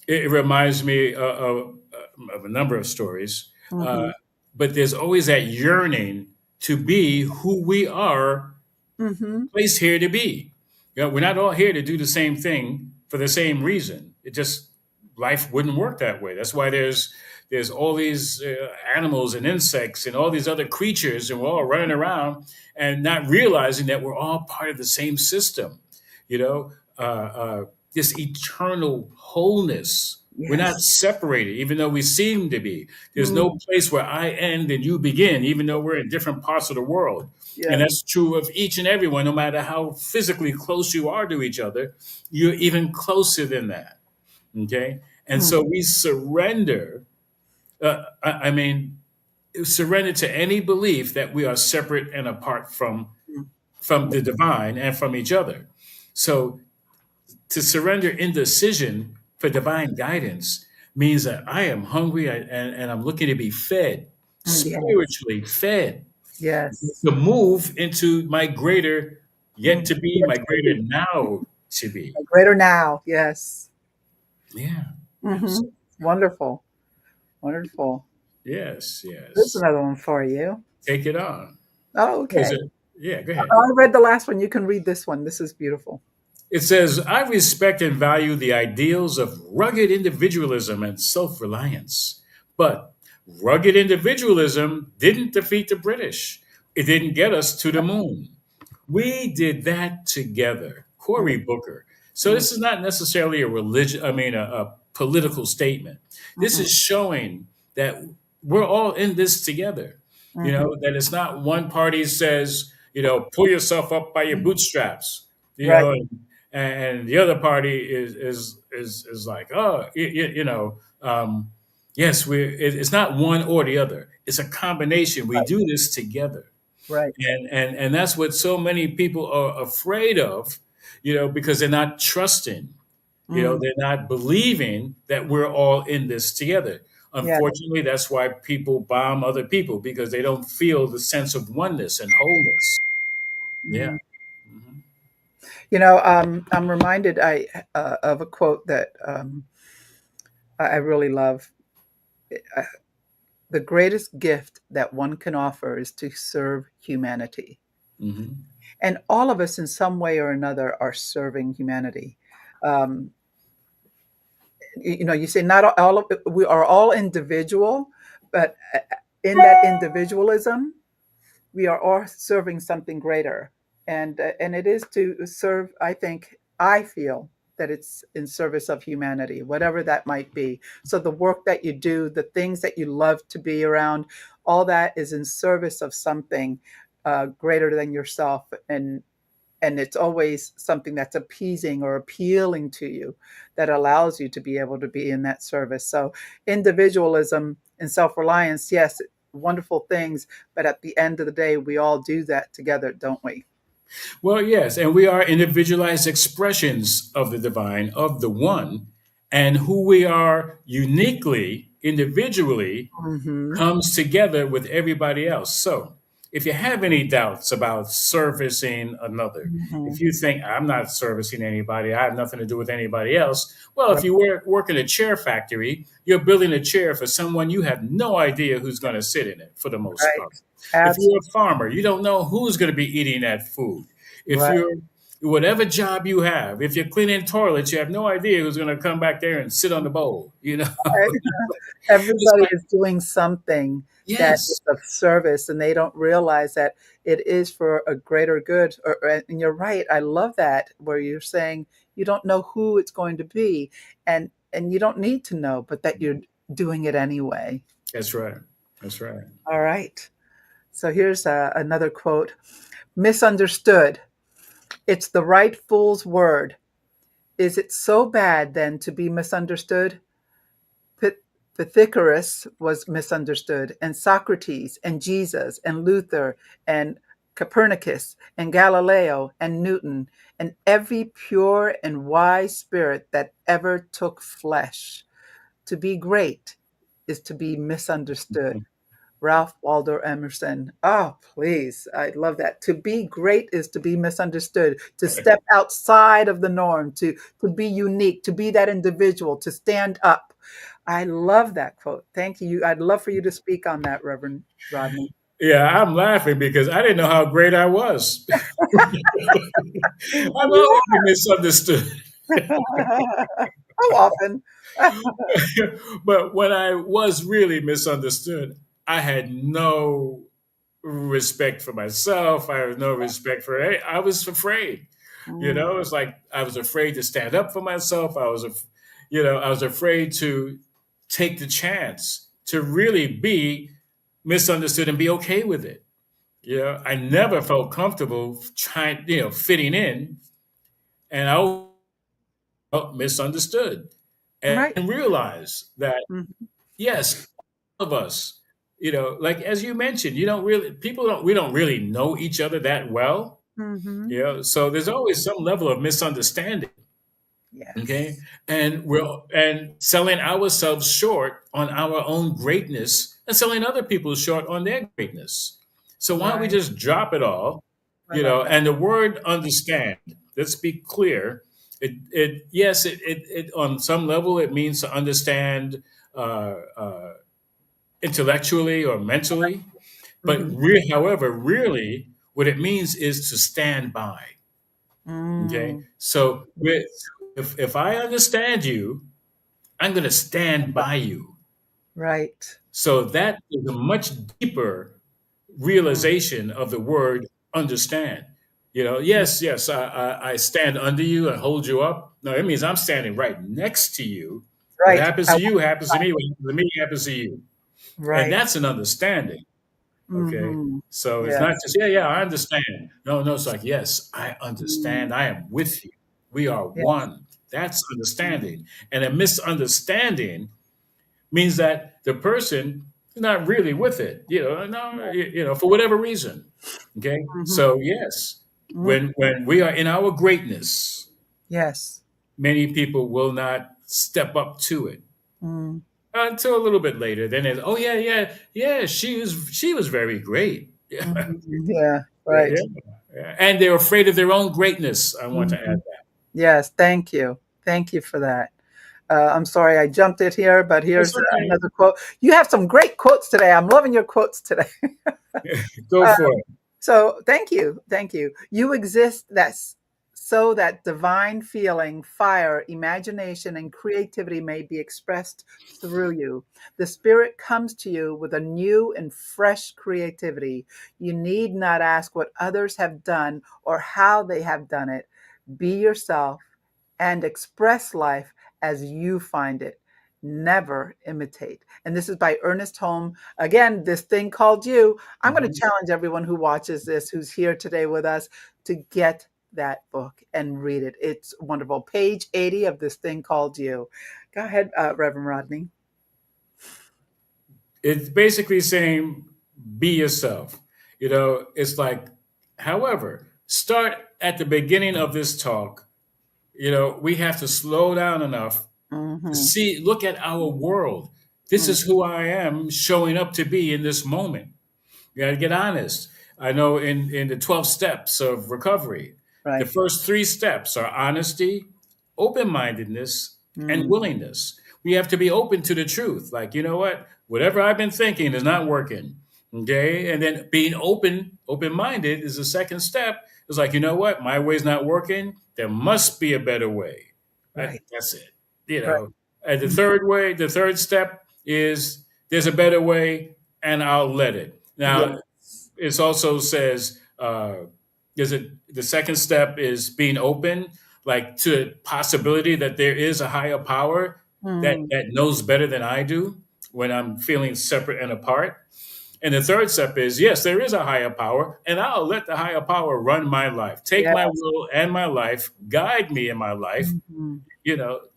It reminds me of a number of stories, uh, mhm, but there's always that yearning to be who we are mhm, placed here to be. We're not all here to do the same thing for the same reason. It just life wouldn't work that way. That's why there's all these animals and insects and all these other creatures, and we're all running around and not realizing that we're all part of the same system. You know, uh, uh, this eternal wholeness. We're not yes. separated, even though we seem to be. There's Mm, no place where I end and you begin, even though we're in different parts of the world. And yes. that's true of each and every one, no matter how physically close you are to each other, you're even closer than that. Okay. And Mm, so we surrender, I mean, surrender to any belief that we are separate and apart mm, from the divine and from each other. So to surrender indecision for divine guidance means that I am hungry and I'm looking to be fed, yes. spiritually fed, Yes. to move into my greater yet Mm, to be, yes, my greater baby. now to be. A greater now. Yes. Yeah, Hmm. absolutely. Wonderful. Wonderful. Yes, Here's yes. another one for you. Take it on. Oh, What is okay. it? Yeah, go ahead. I read the last one. You can read this one. This is beautiful. It says, I respect and value the ideals of rugged individualism and self reliance. But rugged individualism didn't defeat the British, it didn't get us to the moon. We did that together. Mm, Cory Booker. So mm, this is not necessarily a religion, I mean, a political statement. This mhm. is showing that we're all in this together. Hmm. That it's not one party says, pull yourself up by your bootstraps, Right. and the other party is like, oh, yes, it's not one or the other. It's a combination. We Right. do this together. Right. And that's what so many people are afraid of, because they're not trusting, Mm. they're not believing that we're all in this together. Yeah. Unfortunately, that's why people bomb other people, because they don't feel the sense of oneness and wholeness. Yeah. Mm. Mhm. I'm reminded of a quote that I really love. Uh, the greatest gift that one can offer is to serve humanity. Mhm. And all of us, in some way or another, are serving humanity. Um, you say not all of we are all individual, but in that individualism, we are all serving something greater, and it is to serve. I feel that it's in service of humanity, whatever that might be. So the work that you do, the things that you love to be around, all that is in service of something greater than yourself, and it's always something that's appeasing or appealing to you, that allows you to be able to be in that service. So individualism and self-reliance, yes, wonderful things, but at the end of the day, we all do that together, don't we? Well, yes, and we are individualized expressions of the divine, of the one, and who we are uniquely, individually, Hmm. comes together with everybody else. So, if you have any doubts about servicing another, Hmm. if you think I'm not servicing anybody, I have nothing to do with anybody else, well, if Right. you work in a chair factory, you're building a chair for someone you have no idea who's going to sit in it for the most part. Right. If you're Absolutely. a farmer, you don't know who's going to be eating that food. If Right. you're whatever job you have, if you're cleaning toilets, you have no idea who's going to come back there and sit on the bowl. Right. It's Everybody like, is doing something that is yes. of service, and they don't realize that it is for a greater good. And you're right. I love that, where you're saying you don't know who it's going to be, and you don't need to know, but that you're doing it anyway. That's right. That's right. All right. So here's another quote: "Misunderstood. It's the right fool's word. Is it so bad then to be misunderstood? Pyth- Pythagoras was misunderstood, and Socrates, and Jesus, and Luther, and Copernicus, and Galileo, and Newton, and every pure and wise spirit that ever took flesh. To be great is to be misunderstood." Ralph Waldo Emerson. Oh, please. I love that. To be great is to be misunderstood, to step outside of the norm, to be unique, to be that individual, to stand up. I love that quote. Thank you. I'd love for you to speak on that, Reverend Rodney. Yeah, I'm laughing because I didn't know how great I was. Well, I've you always been misunderstood. are. How often? But when I was really misunderstood, I had no respect for myself. I had no respect for any. I was afraid. Mm. It's like I was afraid to stand up for myself. I was afraid to take the chance to really be misunderstood and be okay with it. I never felt comfortable trying, fitting in, and I always felt misunderstood, Right. and realized that Mhm. yes, all of us, like as you mentioned, you don't really people don't we don't really know each other that well, Mhm. so there's always some level of misunderstanding. Okay, Yes. and selling ourselves short on our own greatness and selling other people short on their greatness. So why don't we Right. just drop it all? I love that. And the word understand, let's be clear, it yes, it on some level it means to understand intellectually or mentally, but Mhm. however, really what it means is to stand by. Okay, Mm. so if I understand you, I'm going to stand by you. Right. So that is a much deeper Mm. realization of the word understand. Mm. Yes, I stand under you and hold you up. No, it means I'm standing right next to you. What Right. happens to you happens to me. What happens to me happens to you. And Right. that's an understanding. Okay. Mm-hmm. So it's not Yes. just, yeah, yeah, I understand. No, no, it's like, yes, I Mm, understand. I am with you. We are yes. one. That's understanding. And a misunderstanding means that the person is not really with it, no, for whatever reason. Okay. Mm-hmm. So yes, Mm, when we are in our greatness, yes. many people will not step up to it Mm, until a little bit later. Then it's, oh yeah, yeah, yeah, she was very great. Yeah, mhm. Yeah. yeah, Right. yeah. And they're afraid of their own greatness. I want to add Mhm. that. Yes. Thank you. Thank you for that. I'm sorry I jumped it here, but It's here's okay. another quote. You have some great quotes today. I'm loving your quotes today. Go Uh, for it. so thank you. Thank you. You exist so that divine feeling, fire, imagination, and creativity may be expressed through you. The spirit comes to you with a new and fresh creativity. You need not ask what others have done or how they have done it. Be yourself and express life as you find it. Never imitate. And this is by Ernest Holmes. Again, this thing called you. I'm going to Mhm. challenge everyone who watches this, who's here today with us, to get that book and read it. It's wonderful. Page 80 of this thing called you. Go ahead, Reverend Rodney. It's basically saying be yourself. It's like, however, start at the beginning of this talk. We have to slow down enough to Mm-hmm. look at our world. This Mm, is who I am showing up to be in this moment. You got to get honest. I know in the 12 steps of recovery, the right. first three steps are honesty, open mindedness, and Mm, willingness. We have to be open to the truth. Like, you know what? Whatever I've been thinking is not working. Okay. And then being open minded is the second step. It's like, you know what? My way's not working. There must be a better way. right. That's it. You Right. know, and Mm, the third step is there's a better way and I'll let it. Now, yes. it also says is it the second step is being open, like to the possibility that there is a higher power that Mm, knows better than I do when I'm feeling separate and apart. And the third step is yes, there is a higher power, and I'll let the higher power run my life, take my yes. will and my life, guide me in my life. Mhm.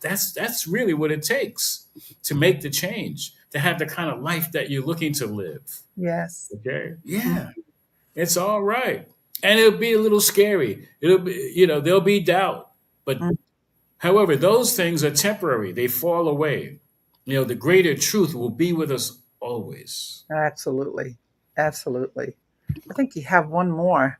That's really what it takes to make the change, to have the kind of life that you're looking to live. Yes. Okay. Mm, Yeah. It's all right. And it'll be a little scary. It'll be, there'll be doubt. But mm, however, those things are temporary. They fall away. The greater truth will be with us always. absolutely. Absolutely. I think you have one more.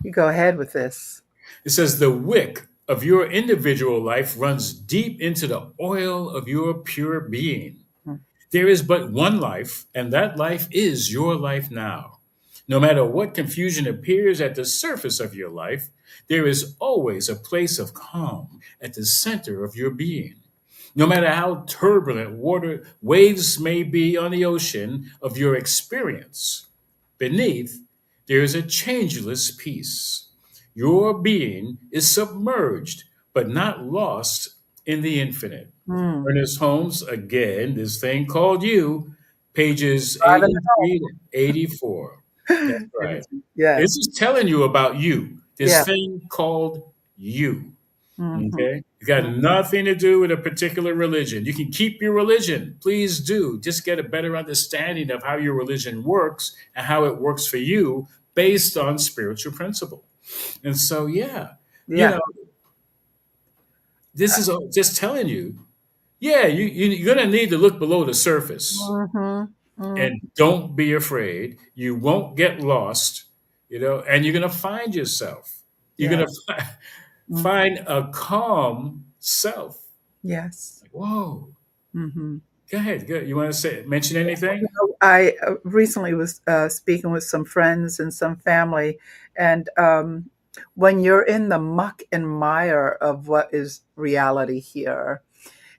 You go ahead with this. It says the wick of your individual life runs deep into the oil of your pure being. Mm, There is but one life, and that life is your life now. No matter what confusion appears at the surface of your life, there is always a place of calm at the center of your being. No matter how turbulent water waves may be on the ocean of your experience, beneath there is a changeless peace. Your being is submerged, but not lost in the infinite. mm. Ernest Holmes, again, this thing called you, pages Driving 83 to 84. That's home. right. Yes. This is telling you about you, Yeah. this thing called you. Mhm. Okay? It's got nothing to do with a particular religion. You can keep your religion. Please do. Just get a better understanding of how your religion works and how it works for you based on spiritual principle. And so, yeah, you Yeah. know, this is just telling you, yeah, you're going to need to look below the surface Mhm. Mm. and don't be afraid. You won't get lost, and you're going to find yourself. You're Yeah. going to Mm. find a calm self. Yes. Whoa. Mhm. Go ahead. Good. You want to mention anything? I recently was speaking with some friends and some family, and when you're in the muck and mire of what is reality here,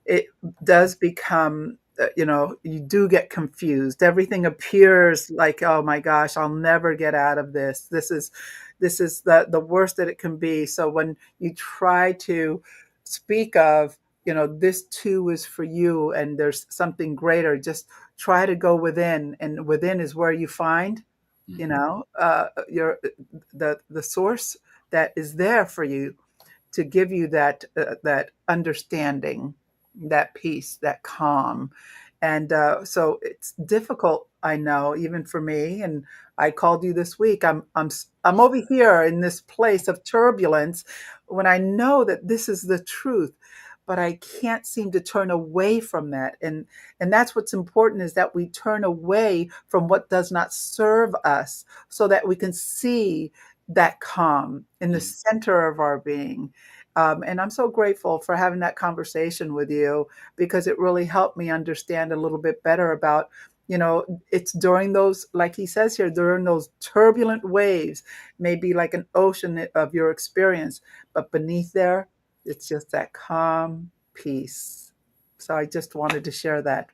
it does become you do get confused. Everything appears like, oh my gosh, I'll never get out of this. This is the worst that it can be. So when you try to speak of this too is for you, and there's something greater. Just try to go within, and within is where you find, Mhm. your the source that is there for you to give you that understanding, that peace, that calm. And so it's difficult, I know, even for me. And I called you this week. I'm over here in this place of turbulence when I know that this is the truth, but I can't seem to turn away from that. And that's what's important, is that we turn away from what does not serve us, so that we can see that calm in the Mhm. center of our being. And I'm so grateful for having that conversation with you, because it really helped me understand a little bit better about, it's during those, like he says here, during those turbulent waves, maybe like an ocean of your experience, but beneath there, it's just that calm peace. So I just wanted to share that.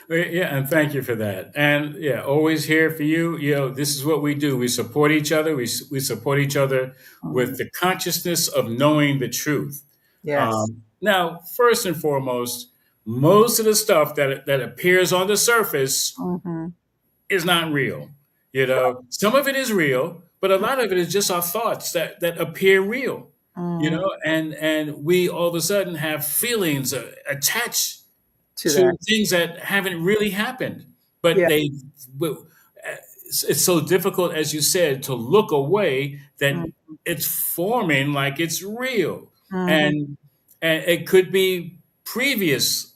Yeah, and thank you for that. And yeah, always here for you. This is what we do. We support each other. We support each other with Mhm. the consciousness of knowing the truth. Yes. Now, first and foremost, most of the stuff that appears on the surface Hmm. is not real. Some of it is real, but a lot of it is just our thoughts that appear real. Hmm. And we all of a sudden have feelings attached To that. to things that haven't really happened, but Yeah. it's so difficult, as you said, to look away that Hmm. it's forming like it's real, Hmm. and and it could be previous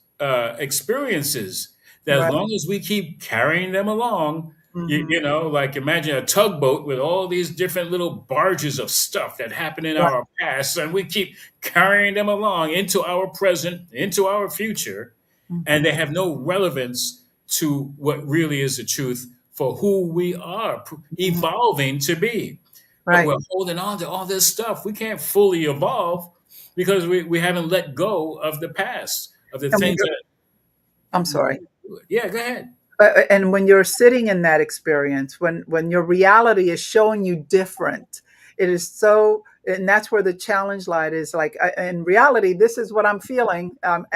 experiences that, as Right. long as we keep carrying them along, Hmm. like imagine a tugboat with all these different little barges of stuff that happened in Right. our past, and we keep carrying them along into our present, into our future, and Hmm. they have no relevance to what really is the truth for who we are Hmm. evolving to be. But Right. we're holding on to all this stuff. We can't fully evolve because we haven't let go of the past, of the And when things you're, that. I'm sorry. Yeah, go ahead. And when you're sitting in that experience, when your reality is showing you different, it is so, and that's where the challenge light is. Like, in reality, this is what I'm feeling. I'm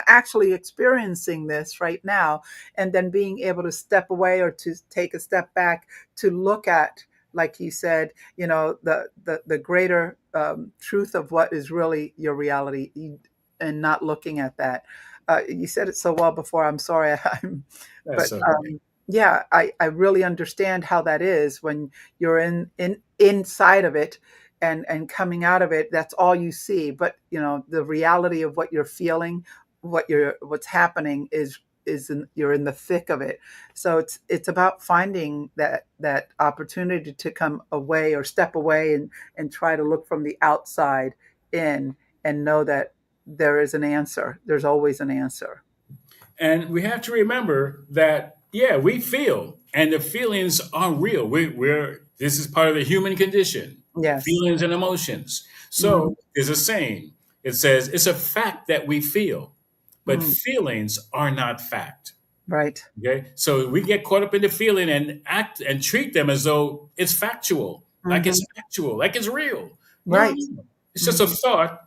actually experiencing this right now. And then being able to step away, or to take a step back, to look at, like you said, the greater truth of what is really your reality, and not looking at that. You said it so well before. I'm sorry. That's But okay. yeah, I really understand how that is when you're inside of it, and coming out of it. That's all you see. But the reality of what you're feeling, what's happening you're in the thick of it. So it's about finding that opportunity to come away, or step away, and try to look from the outside in, and know that there is an answer. There's always an answer. And we have to remember that, yeah, we feel, and the feelings are real. We're this is part of the human condition, Yes. feelings and emotions. Mhm. So there's a saying. It says it's a fact that we feel, but Mm. feelings are not fact. Right. Okay, so we get caught up in the feeling and act and treat them as though it's Mhm. factual, like it's real. No, Right. no, it's just a Mhm. thought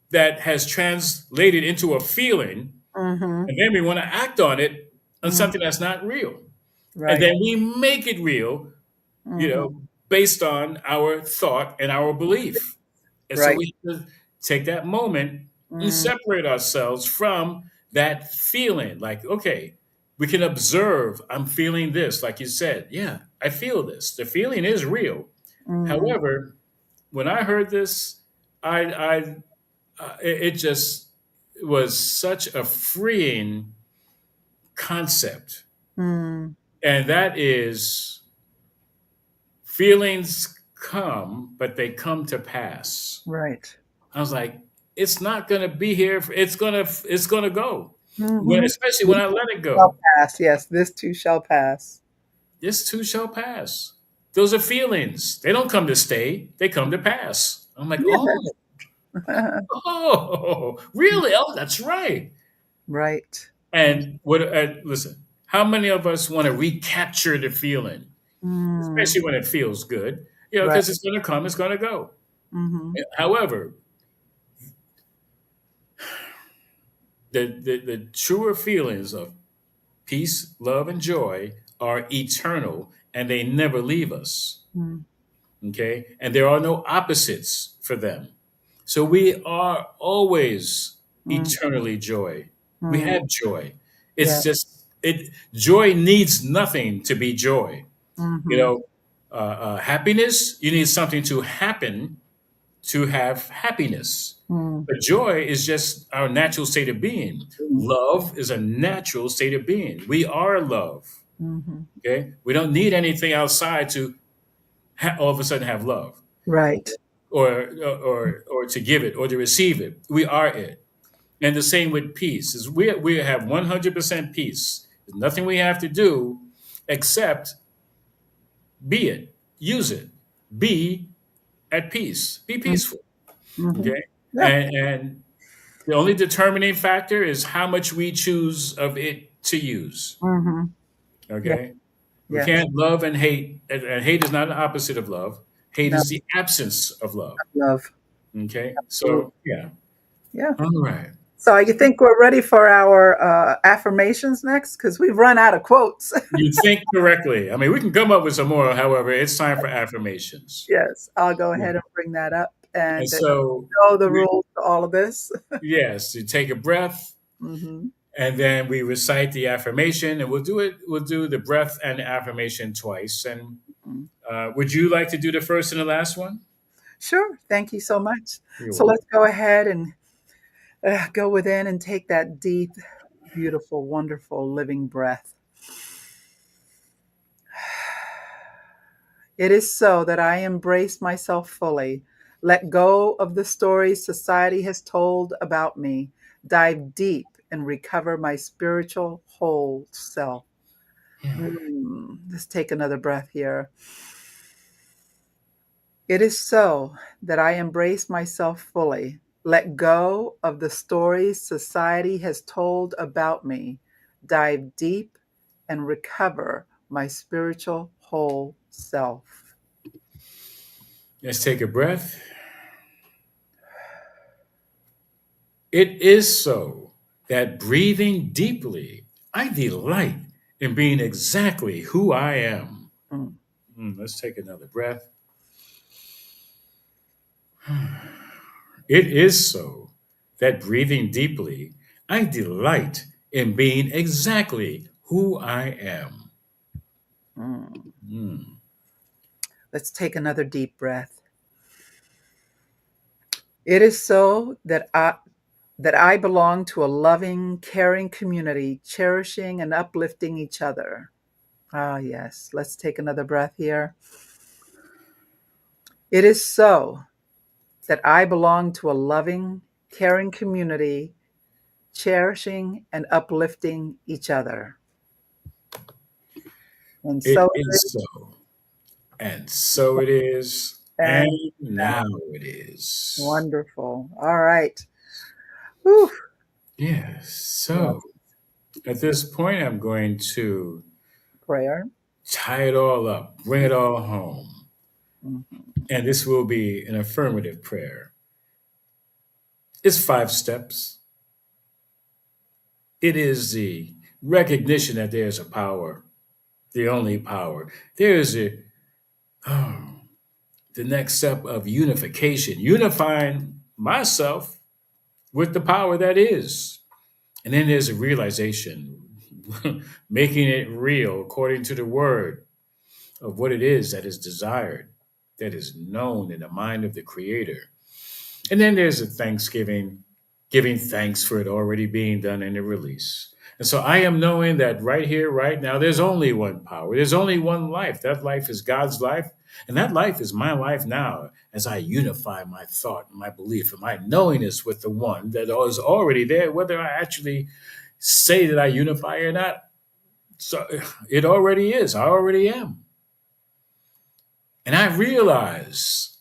that has translated into a feeling, Mhm. and then we want to act on it on Mm. something that's not real. And Right. then we make it real, you Mhm. know, based on our thought and our belief. And so Right. we have to take that moment and Mm. separate ourselves from that feeling. Like, okay, we can observe, I'm feeling this, like you said. Yeah, I feel this. The feeling is real. Mm. However, when I heard this, it just was such a freeing concept, Mm. and that is feelings come, but they come to pass. Right. I was like, it's not going to be here. It's gonna go. Mhm. Especially when This I let it shall go. pass. Yes, this too shall pass. This too shall pass. Those are feelings. They don't come to stay. They come to pass. I'm like, Yes. really? Oh, that's right. Right. And what? Listen, how many of us want to recapture the feeling, Mm. especially when it feels good? Right. Because it's going to come, it's going to go. Mhm. However, The truer feelings of peace, love, and joy are eternal and they never leave us. Mm, Okay. And there are no opposites for them. So we are always mm, eternally joy. We mm. have joy. Yeah. It's just, joy needs nothing to be joy. You Mm-hmm. know, happiness, you need something to happen to have happiness. Mm, But joy is just our natural state of being. mm, Love is a natural state of being. We are love. mm-hmm. Okay. We don't need anything outside to all of a sudden have love Right. or to give it or to receive it. We are it. And the same with peace is we have 100% peace. There's nothing we have to do except be it, use it, be at peace, be peaceful. Mm-hmm. Okay. Yeah. And the only determining factor is how much we choose of it to use. Mm-hmm. Yeah. Okay. We Yes. can't love and hate. And hate is not an opposite of love. Hate No. is the absence of love. Love. Okay. Absolutely. So, yeah. Yeah. All right. So you think we're ready for our affirmations next? Because we've run out of quotes. You think correctly. I mean, we can come up with some more. However, it's time for affirmations. Yes, I'll go Yeah. ahead and bring that up. And And so, know the rules to all of this. yes, you take a breath Mm-hmm. and then we recite the affirmation and we'll do it. We'll do the breath and the affirmation twice. And Mm-hmm. would you like to do the first and the last one? Sure. Thank you so much. You're So welcome. let's go ahead and go within and take that deep, beautiful, wonderful living breath. It is so that I embrace myself fully, let go of the stories society has told about me, dive deep and recover my spiritual whole self. Let's take another breath here. It is so that I embrace myself fully, let go of the stories society has told about me, dive deep and recover my spiritual whole self. Let's take a breath. It is so that breathing deeply, I delight in being exactly who I am. Mm, Let's take another breath. It is so that breathing deeply, I delight in being exactly who I am. mm. Mm. Let's take another deep breath. It is so that I belong to a loving, caring community, cherishing and uplifting each other. Ah, yes. Let's take another breath here. It is so that I belong to a loving, caring community, cherishing and uplifting each other. And It so it is is, so, and so it is, and and now it is. wonderful. All right. Whew. Yes. Yeah. So at this point, I'm going to Prayer. tie it all up, bring it all home. Mhm. And this will be an affirmative prayer. It's 5 steps. It is the recognition that there's a power, the only power. There is oh, the next step of unification, unifying myself with the power that is. And then there's a realization, making it real according to the word of what it is that is desired, that is known in the mind of the Creator. And then there's a thanksgiving, giving thanks for it already being done in the release. And so I am knowing that right here, right now, there's only one power. There's only one life. That life is God's life. And that life is my life now as I unify my thought and my belief and my knowingness with the one that is already there, whether I actually say that I unify or not. So it already is. I already am. And I realize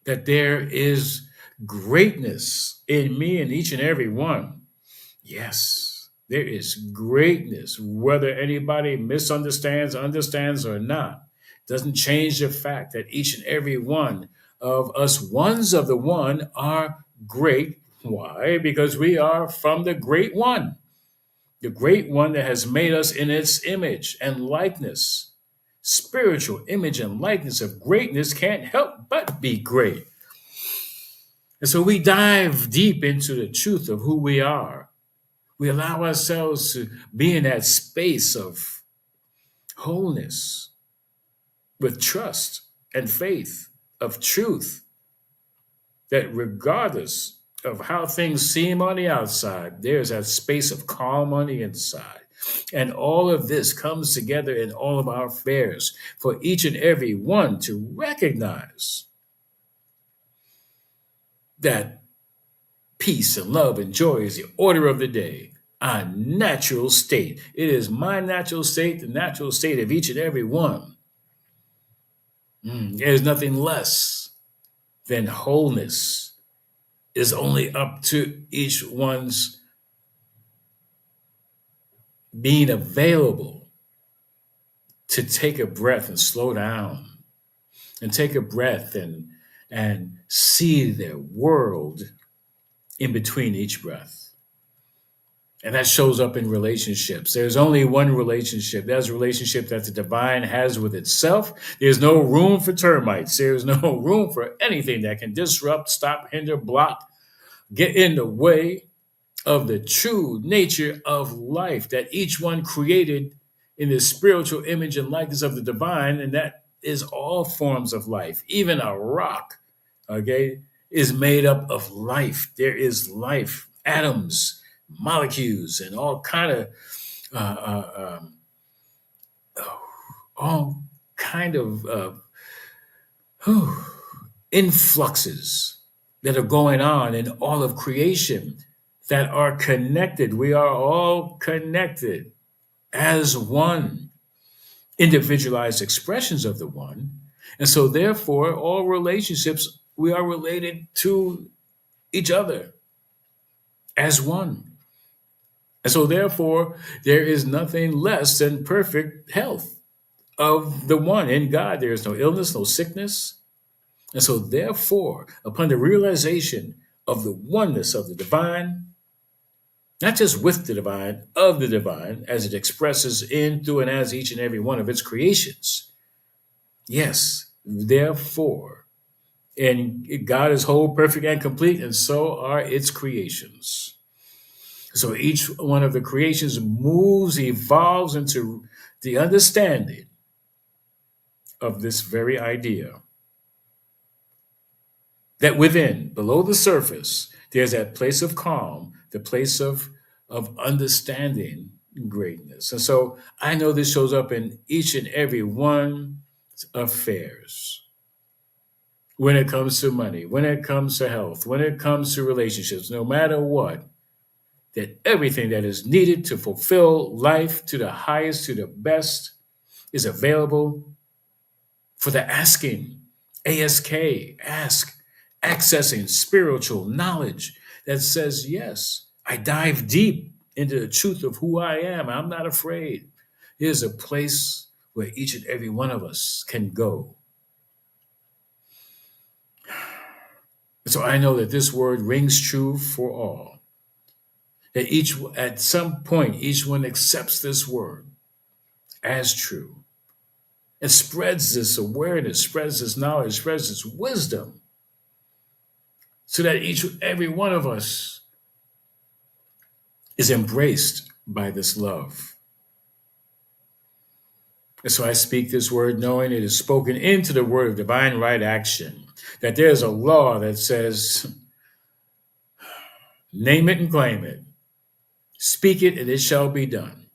that there is greatness in me and each and every one. Yes, there is greatness, whether anybody misunderstands, understands, or not. Doesn't change the fact that each and every one of us, ones of the one, are great Why? Because we are from the great one that has made us in its image and likeness. Spiritual image and likeness of greatness can't help but be great. And so we dive deep into the truth of who we are. We allow ourselves to be in that space of wholeness with trust and faith, of truth, that regardless of how things seem on the outside, there's that space of calm on the inside. And all of this comes together in all of our affairs for each and every one to recognize that peace and love and joy is the order of the day, our natural state. It is my natural state, the natural state of each and every one. There's nothing less than wholeness. It's only up to each one's being available to take a breath and slow down and take a breath and see their world in between each breath. And that shows up in relationships. There's only one relationship. That's a relationship that the divine has with itself. There's no room for termites. There's no room for anything that can disrupt, stop, hinder, block, get in the way of the true nature of life that each one created in the spiritual image and likeness of the divine. And that is all forms of life. Even a rock, okay, is made up of life. There is life, atoms, molecules, and all kind of uh, um, all kind of influxes that are going on in all of creation that are connected. We are all connected as one, individualized expressions of the one. And so, therefore, all relationships, we are related to each other as one. And so, therefore, there is nothing less than perfect health of the one. In God, there is no illness, no sickness. And so, therefore, upon the realization of the oneness of the divine, not just with the divine, of the divine, as it expresses in, through, and as each and every one of its creations. Yes, therefore, and God is whole, perfect, and complete, and so are its creations. So each one of the creations moves, evolves into the understanding of this very idea that within, below the surface, there's that place of calm, the place of understanding greatness. And so I know this shows up in each and every one's affairs. When it comes to money, when it comes to health, when it comes to relationships, no matter what, that everything that is needed to fulfill life to the highest, to the best, is available for the asking. ASK, ask, accessing spiritual knowledge that says, yes, I dive deep into the truth of who I am. I'm not afraid. Here's a place where each and every one of us can go. So I know that this word rings true for all. That each, at some point, each one accepts this word as true and spreads this awareness, spreads this knowledge, spreads this wisdom, so that each every one of us is embraced by this love. And so I speak this word knowing it is spoken into the word of divine right action, that there's a law that says, name it and claim it, speak it and it shall be done.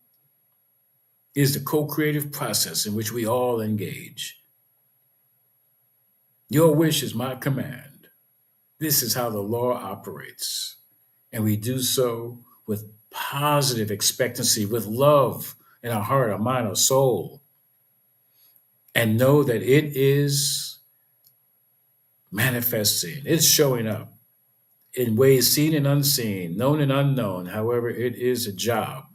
It is the co-creative process in which we all engage. Your wish is my command. This is how the law operates. And we do so with positive expectancy, with love in our heart, our mind, our soul, and know that it is manifesting, it's showing up in ways seen and unseen, known and unknown. However, it is a job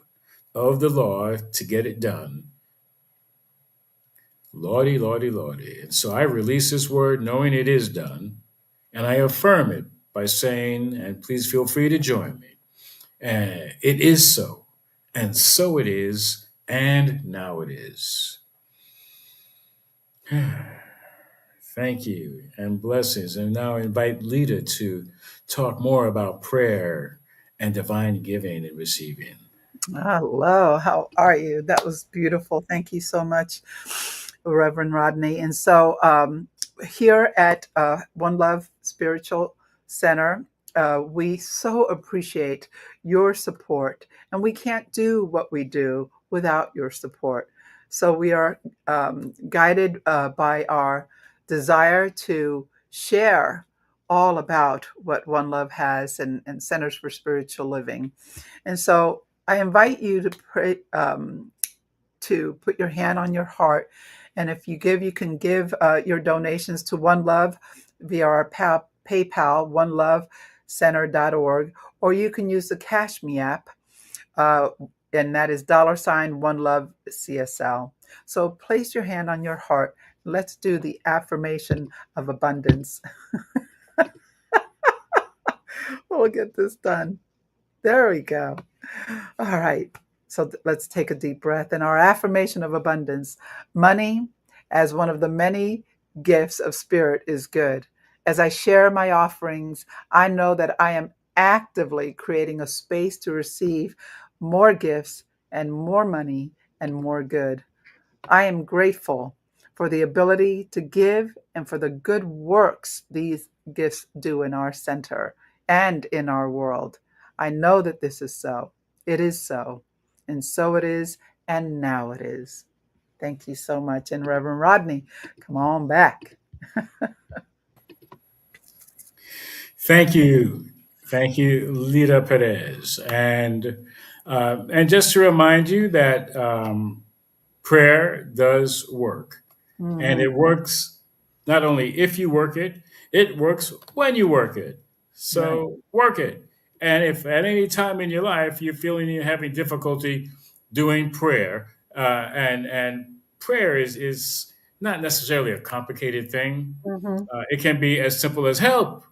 of the law to get it done. Lordy. And so I release this word knowing it is done, and I affirm it by saying, and please feel free to join me, it is so, and so it is, and now it is. Thank you and blessings. And now I invite Lita to talk more about prayer and divine giving and receiving. Hello, how are you? That was beautiful. Thank you so much, Reverend Rodney. And so, here at One Love Spiritual Center, we so appreciate your support, and we can't do what we do without your support. So, we are guided by our desire to share all about what One Love has and Centers for Spiritual Living. And so I invite you to pray, to put your hand on your heart. And if you give, you can give your donations to One Love via our PayPal, onelovecenter.org, or you can use the Cash Me app, uh, and that is $ One Love CSL. So place your hand on your heart. Let's do the affirmation of abundance. We'll get this done. There we go. All right. So let's take a deep breath. And our affirmation of abundance: money, as one of the many gifts of spirit, is good. As I share my offerings, I know that I am actively creating a space to receive more gifts and more money and more good. I am grateful for the ability to give and for the good works these gifts do in our center and in our world. I know that this is so. It is so. And so it is. And now it is. Thank you so much. And Reverend Rodney, come on back. Thank you. Thank you, Lita Perez. And just to remind you that prayer does work. And Hmm. it works not only if you work it, it works when you work it. Right. So work it. And if at any time in your life you're feeling you're having difficulty doing prayer, and prayer is not necessarily a complicated thing. Hmm. It can be as simple as help.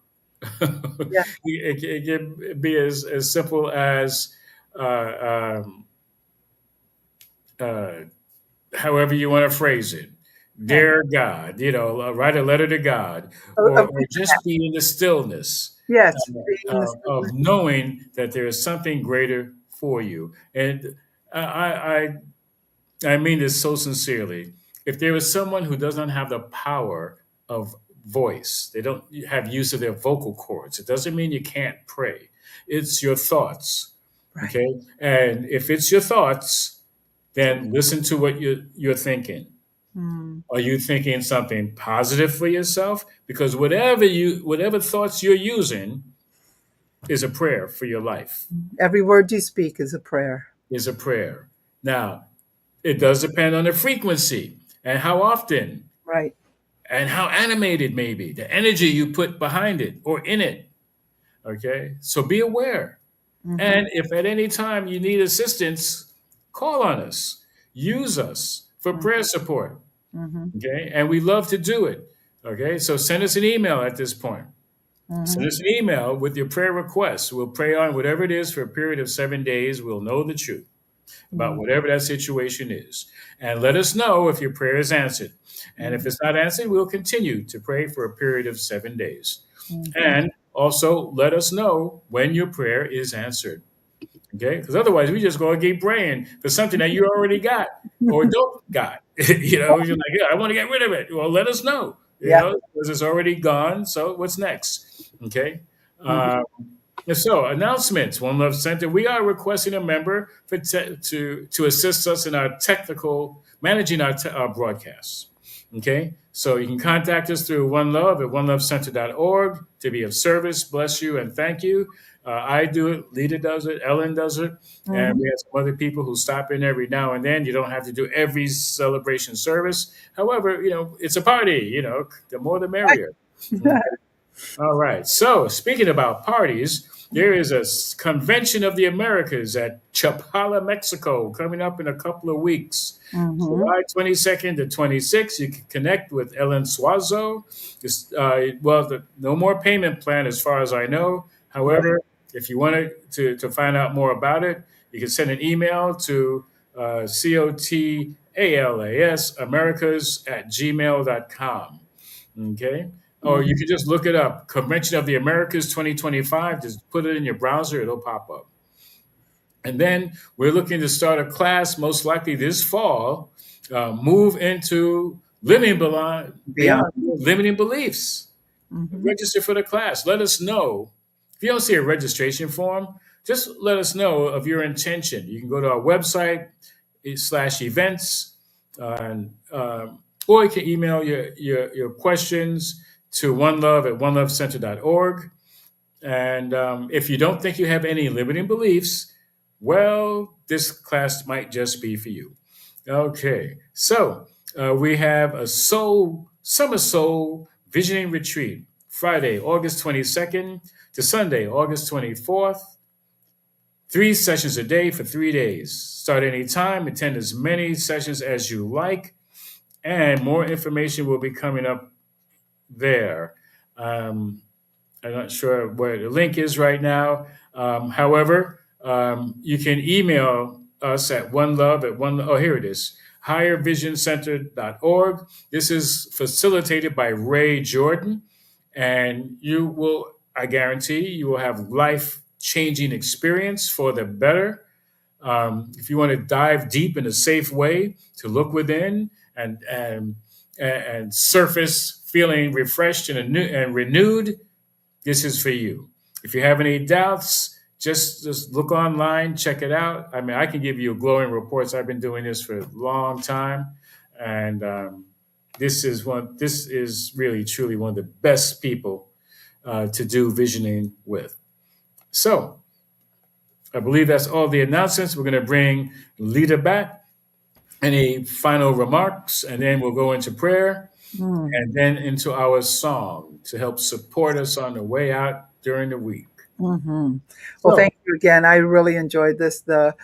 Yeah. It can be as simple as uh, uh, however you want to phrase it. Okay. Dear God, write a letter to God, Of, or just be in the stillness yes. Being the of knowing that there is something greater for you. And I mean this so sincerely. If there is someone who does not have the power of voice, they don't have use of their vocal cords, it doesn't mean you can't pray. It's your thoughts. right. Okay. And if it's your thoughts, then listen to what you're thinking. Mm. Are you thinking something positive for yourself? Because whatever thoughts you're using is a prayer for your life, Every word you speak is a prayer. is a prayer. Now, it does depend on the frequency and how often Right. and how animated maybe the energy you put behind it or in it. Okay. So be aware. Hmm. And if at any time you need assistance, call on us. Use us for prayer support. Hmm. Okay. And we love to do it. Okay. So send us an email at this point. Hmm. Send us an email with your prayer requests. We'll pray on whatever it is for a period of 7 days. We'll know the truth about Hmm. whatever that situation is. And let us know if your prayer is answered. And if Hmm. it's not answered, we'll continue to pray for a period of 7 days. Hmm. And also let us know when your prayer is answered. Okay? Because otherwise, we just going to keep praying for something that you already got or don't got. You're like, yeah, I want to get rid of it. Well, let us know, Yeah. because it's already gone. So what's next? Okay? Hmm. Uh, and so, announcements. One Love Center. We are requesting a member to assist us in our technical managing our broadcasts. Okay, so you can contact us through One Love at onelovecenter.org to be of service. Bless you and thank you. I do it. Lita does it. Ellen does it, and Hmm. we have some other people who stop in every now and then. You don't have to do every celebration service. However, it's a party. The more the merrier. Okay. All right. So, speaking about parties, There is a convention of the Americas at Chapala, Mexico, coming up in a couple of weeks. Mm-hmm. July 22nd to 26th, you can connect with Ellen Suazo. No more payment plan as far as I know. Right. However, if you wanted to find out more about it, you can send an email to COTALAS Americas at gmail.com. Okay. Or you Mm-hmm. can just look it up. Convention of the Americas 2025. Just put it in your browser, it'll pop up. And then we're looking to start a class, most likely this fall, move into Beyond. beyond limiting beliefs. Mm-hmm. Register for the class. Let us know. If you don't see a registration form, just let us know of your intention. You can go to our website /events, or you can email your questions to onelovecenter.org. And if you don't think you have any limiting beliefs, well, this class might just be for you. Okay, so we have a summer soul visioning retreat, Friday, August 22nd to Sunday, August 24th. 3 sessions a day for 3 days. Start any time, attend as many sessions as you like, and more information will be coming up there. Um, I'm not sure where the link is right now. However, you can email us at oh, here it is, highervisioncenter.org. This is facilitated by Ray Jordan, and you will, I guarantee, you will have life changing experience for the better. If you want to dive deep in a safe way to look within and surface feeling refreshed and renewed, this is for you. If you have any doubts, just look online, check it out. I mean, I can give you glowing reports. I've been doing this for a long time, and this is really truly one of the best people to do visioning with. So I believe that's all the announcements. We're going to bring Lita back. Any final remarks, and then we'll go into prayer and then into our song to help support us on the way out during the week. Mm-hmm. Well, So, thank you again. I really enjoyed this. The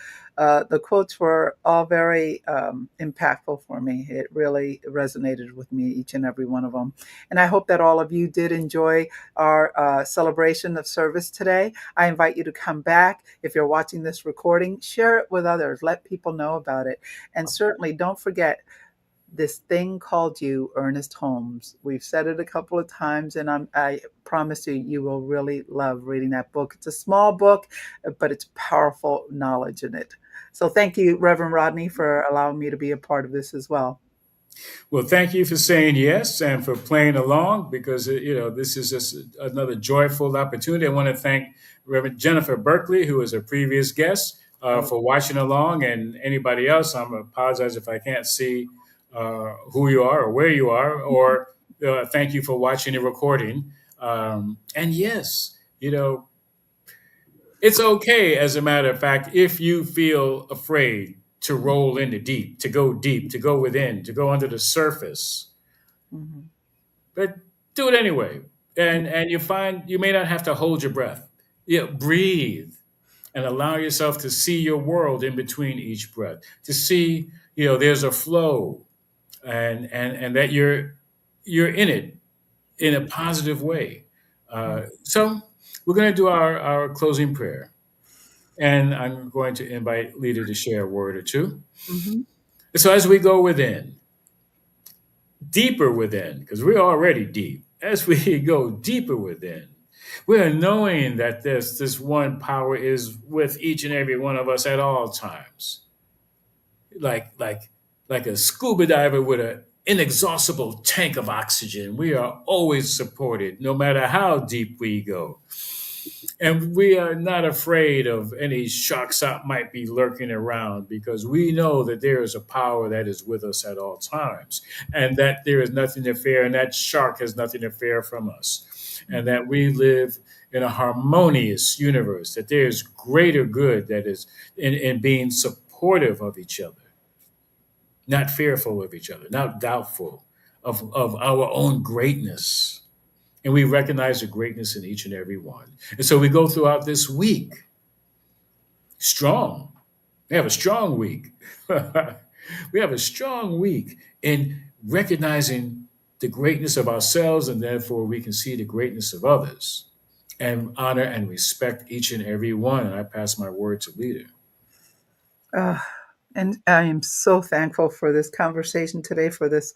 quotes were all very impactful for me. It really resonated with me, each and every one of them. And I hope that all of you did enjoy our celebration of service today. I invite you to come back. If you're watching this recording, share it with others. Let people know about it. And certainly don't forget this thing called you, Ernest Holmes. We've said it a couple of times, and I promise you, you will really love reading that book. It's a small book, but it's powerful knowledge in it. So thank you, Reverend Rodney, for allowing me to be a part of this as well. well, thank you for saying yes and for playing along because this is just another joyful opportunity. I want to thank Reverend Jennifer Berkeley, who was a previous guest, for watching along, and anybody else. I apologize if I can't see who you are or where you are, or thank you for watching the recording. And yes, it's okay, as a matter of fact, if you feel afraid to roll into deep, to go within, to go under the surface. Mhm. But do it anyway. And you find you may not have to hold your breath. Breathe and allow yourself to see your world in between each breath. To see, there's a flow and that you're in it in a positive way. So we're going to do our closing prayer. And I'm going to invite Lita to share a word or two. Mhm. So as we go within, deeper within, because we're already deep, as we go deeper within, we are knowing that this one power is with each and every one of us at all times. Like a scuba diver with an inexhaustible tank of oxygen, we are always supported no matter how deep we go. And we are not afraid of any sharks that might be lurking around because we know that there is a power that is with us at all times and that there is nothing to fear and that shark has nothing to fear from us and that we live in a harmonious universe, that there is greater good that is in being supportive of each other, not fearful of each other, not doubtful of our own greatness. and we recognize the greatness in each and every one. And so we go throughout this week strong. We have a strong week. We have a strong week in recognizing the greatness of ourselves, and therefore we can see the greatness of others and honor and respect each and every one. And I pass my word to Leader. Uh, and I am so thankful for this conversation today, for this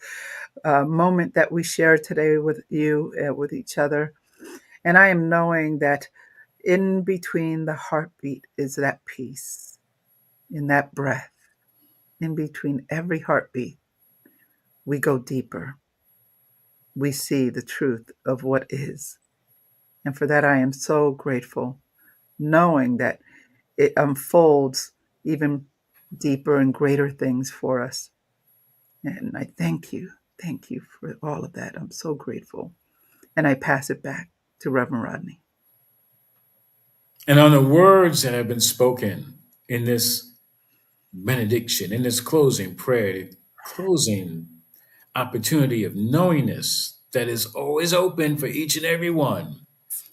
moment that we shared today with you, with each other. And I am knowing that in between the heartbeat is that peace, in that breath. In between every heartbeat, we go deeper. We see the truth of what is. And for that, I am so grateful, knowing that it unfolds even deeper and greater things for us. And I thank you. Thank you for all of that. I'm so grateful. And I pass it back to Reverend Rodney. And on the words that have been spoken in this benediction, in this closing prayer, the closing opportunity of knowingness that is always open for each and every one,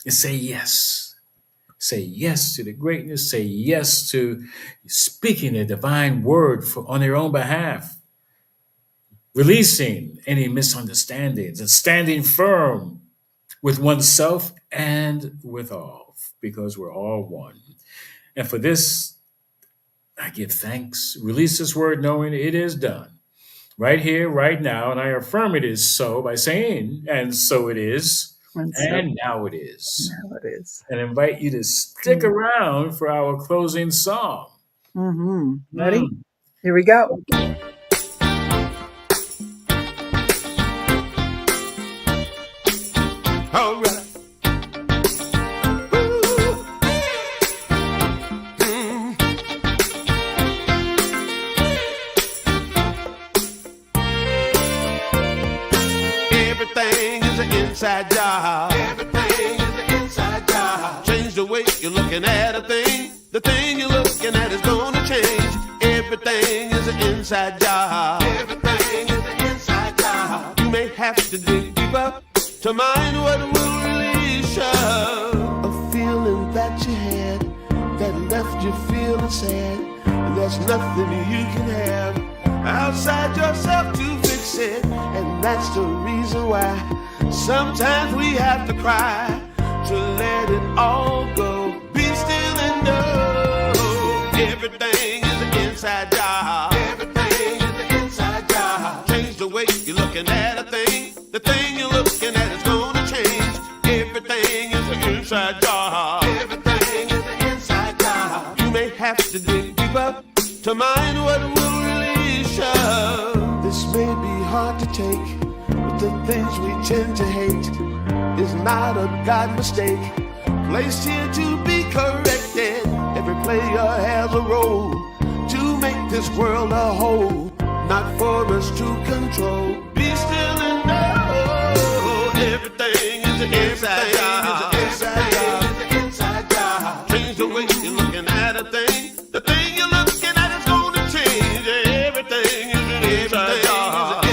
is say yes. Say yes to the greatness. Say yes to speaking the divine word on their own behalf, releasing any misunderstandings and standing firm with oneself and with all, because we're all one. And for this, I give thanks. Release this word knowing it is done. Right here, right now, and I affirm it is so by saying, and so it is, And so and now it is. now it is. And invite you to stick around for our closing song. Ready? Mm. Here we go. All right. Everything is an inside job. Everything is an inside job. Change the way you're looking at a thing. The thing you're looking at is gonna change. Everything is an inside job. Everything is an inside job. You may have to dig deeper to mind what will release you. A feeling that you had that left you feeling sad. And there's nothing you can have outside yourself to fix it. And that's the reason why sometimes we have to cry to let it all go. Be still and know everything is an inside job. Everything is an inside job. Change the way you're looking at a thing. The thing you're looking at is gonna change. Everything is an inside job. Everything is an inside job. You may have to dig deeper to mind what will release you. This may be hard to take, but the things we tend to hate is not a God mistake. Placed here to be corrected. Every player has a role to make this world a whole, not for us to control. Be still and know everything is an inside job. Inside job. Change the way you're looking at a thing. The thing you're looking at is gonna change. Everything is an inside job.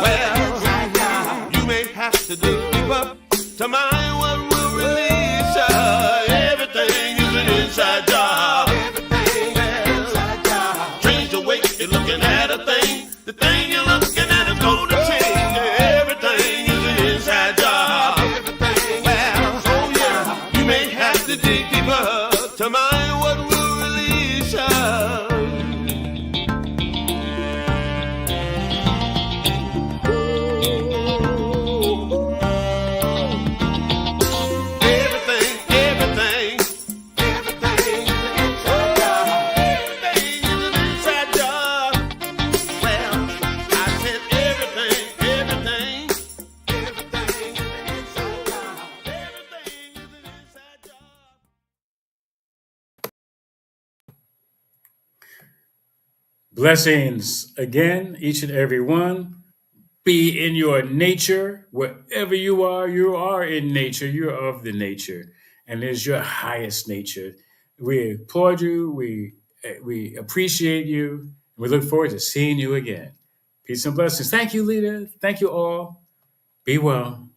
Well, you may have to dig deeper to mind what will release you. Everything is an inside job. Everything is an inside job. Change the way you're looking at a thing. The thing you're looking at is gonna change. Everything is an inside job. Well, oh yeah, you may have to dig deeper to mind what will release you. Everything is an inside job. Everything is an inside job. Well, I said everything is an inside job. Everything is an inside job. Blessings again, each and every one. Be in your nature. Wherever you are in nature. You're of the nature. And there's your highest nature. We applaud you. We appreciate you. We look forward to seeing you again. Peace and blessings. Thank you, leader. Thank you all. Be well.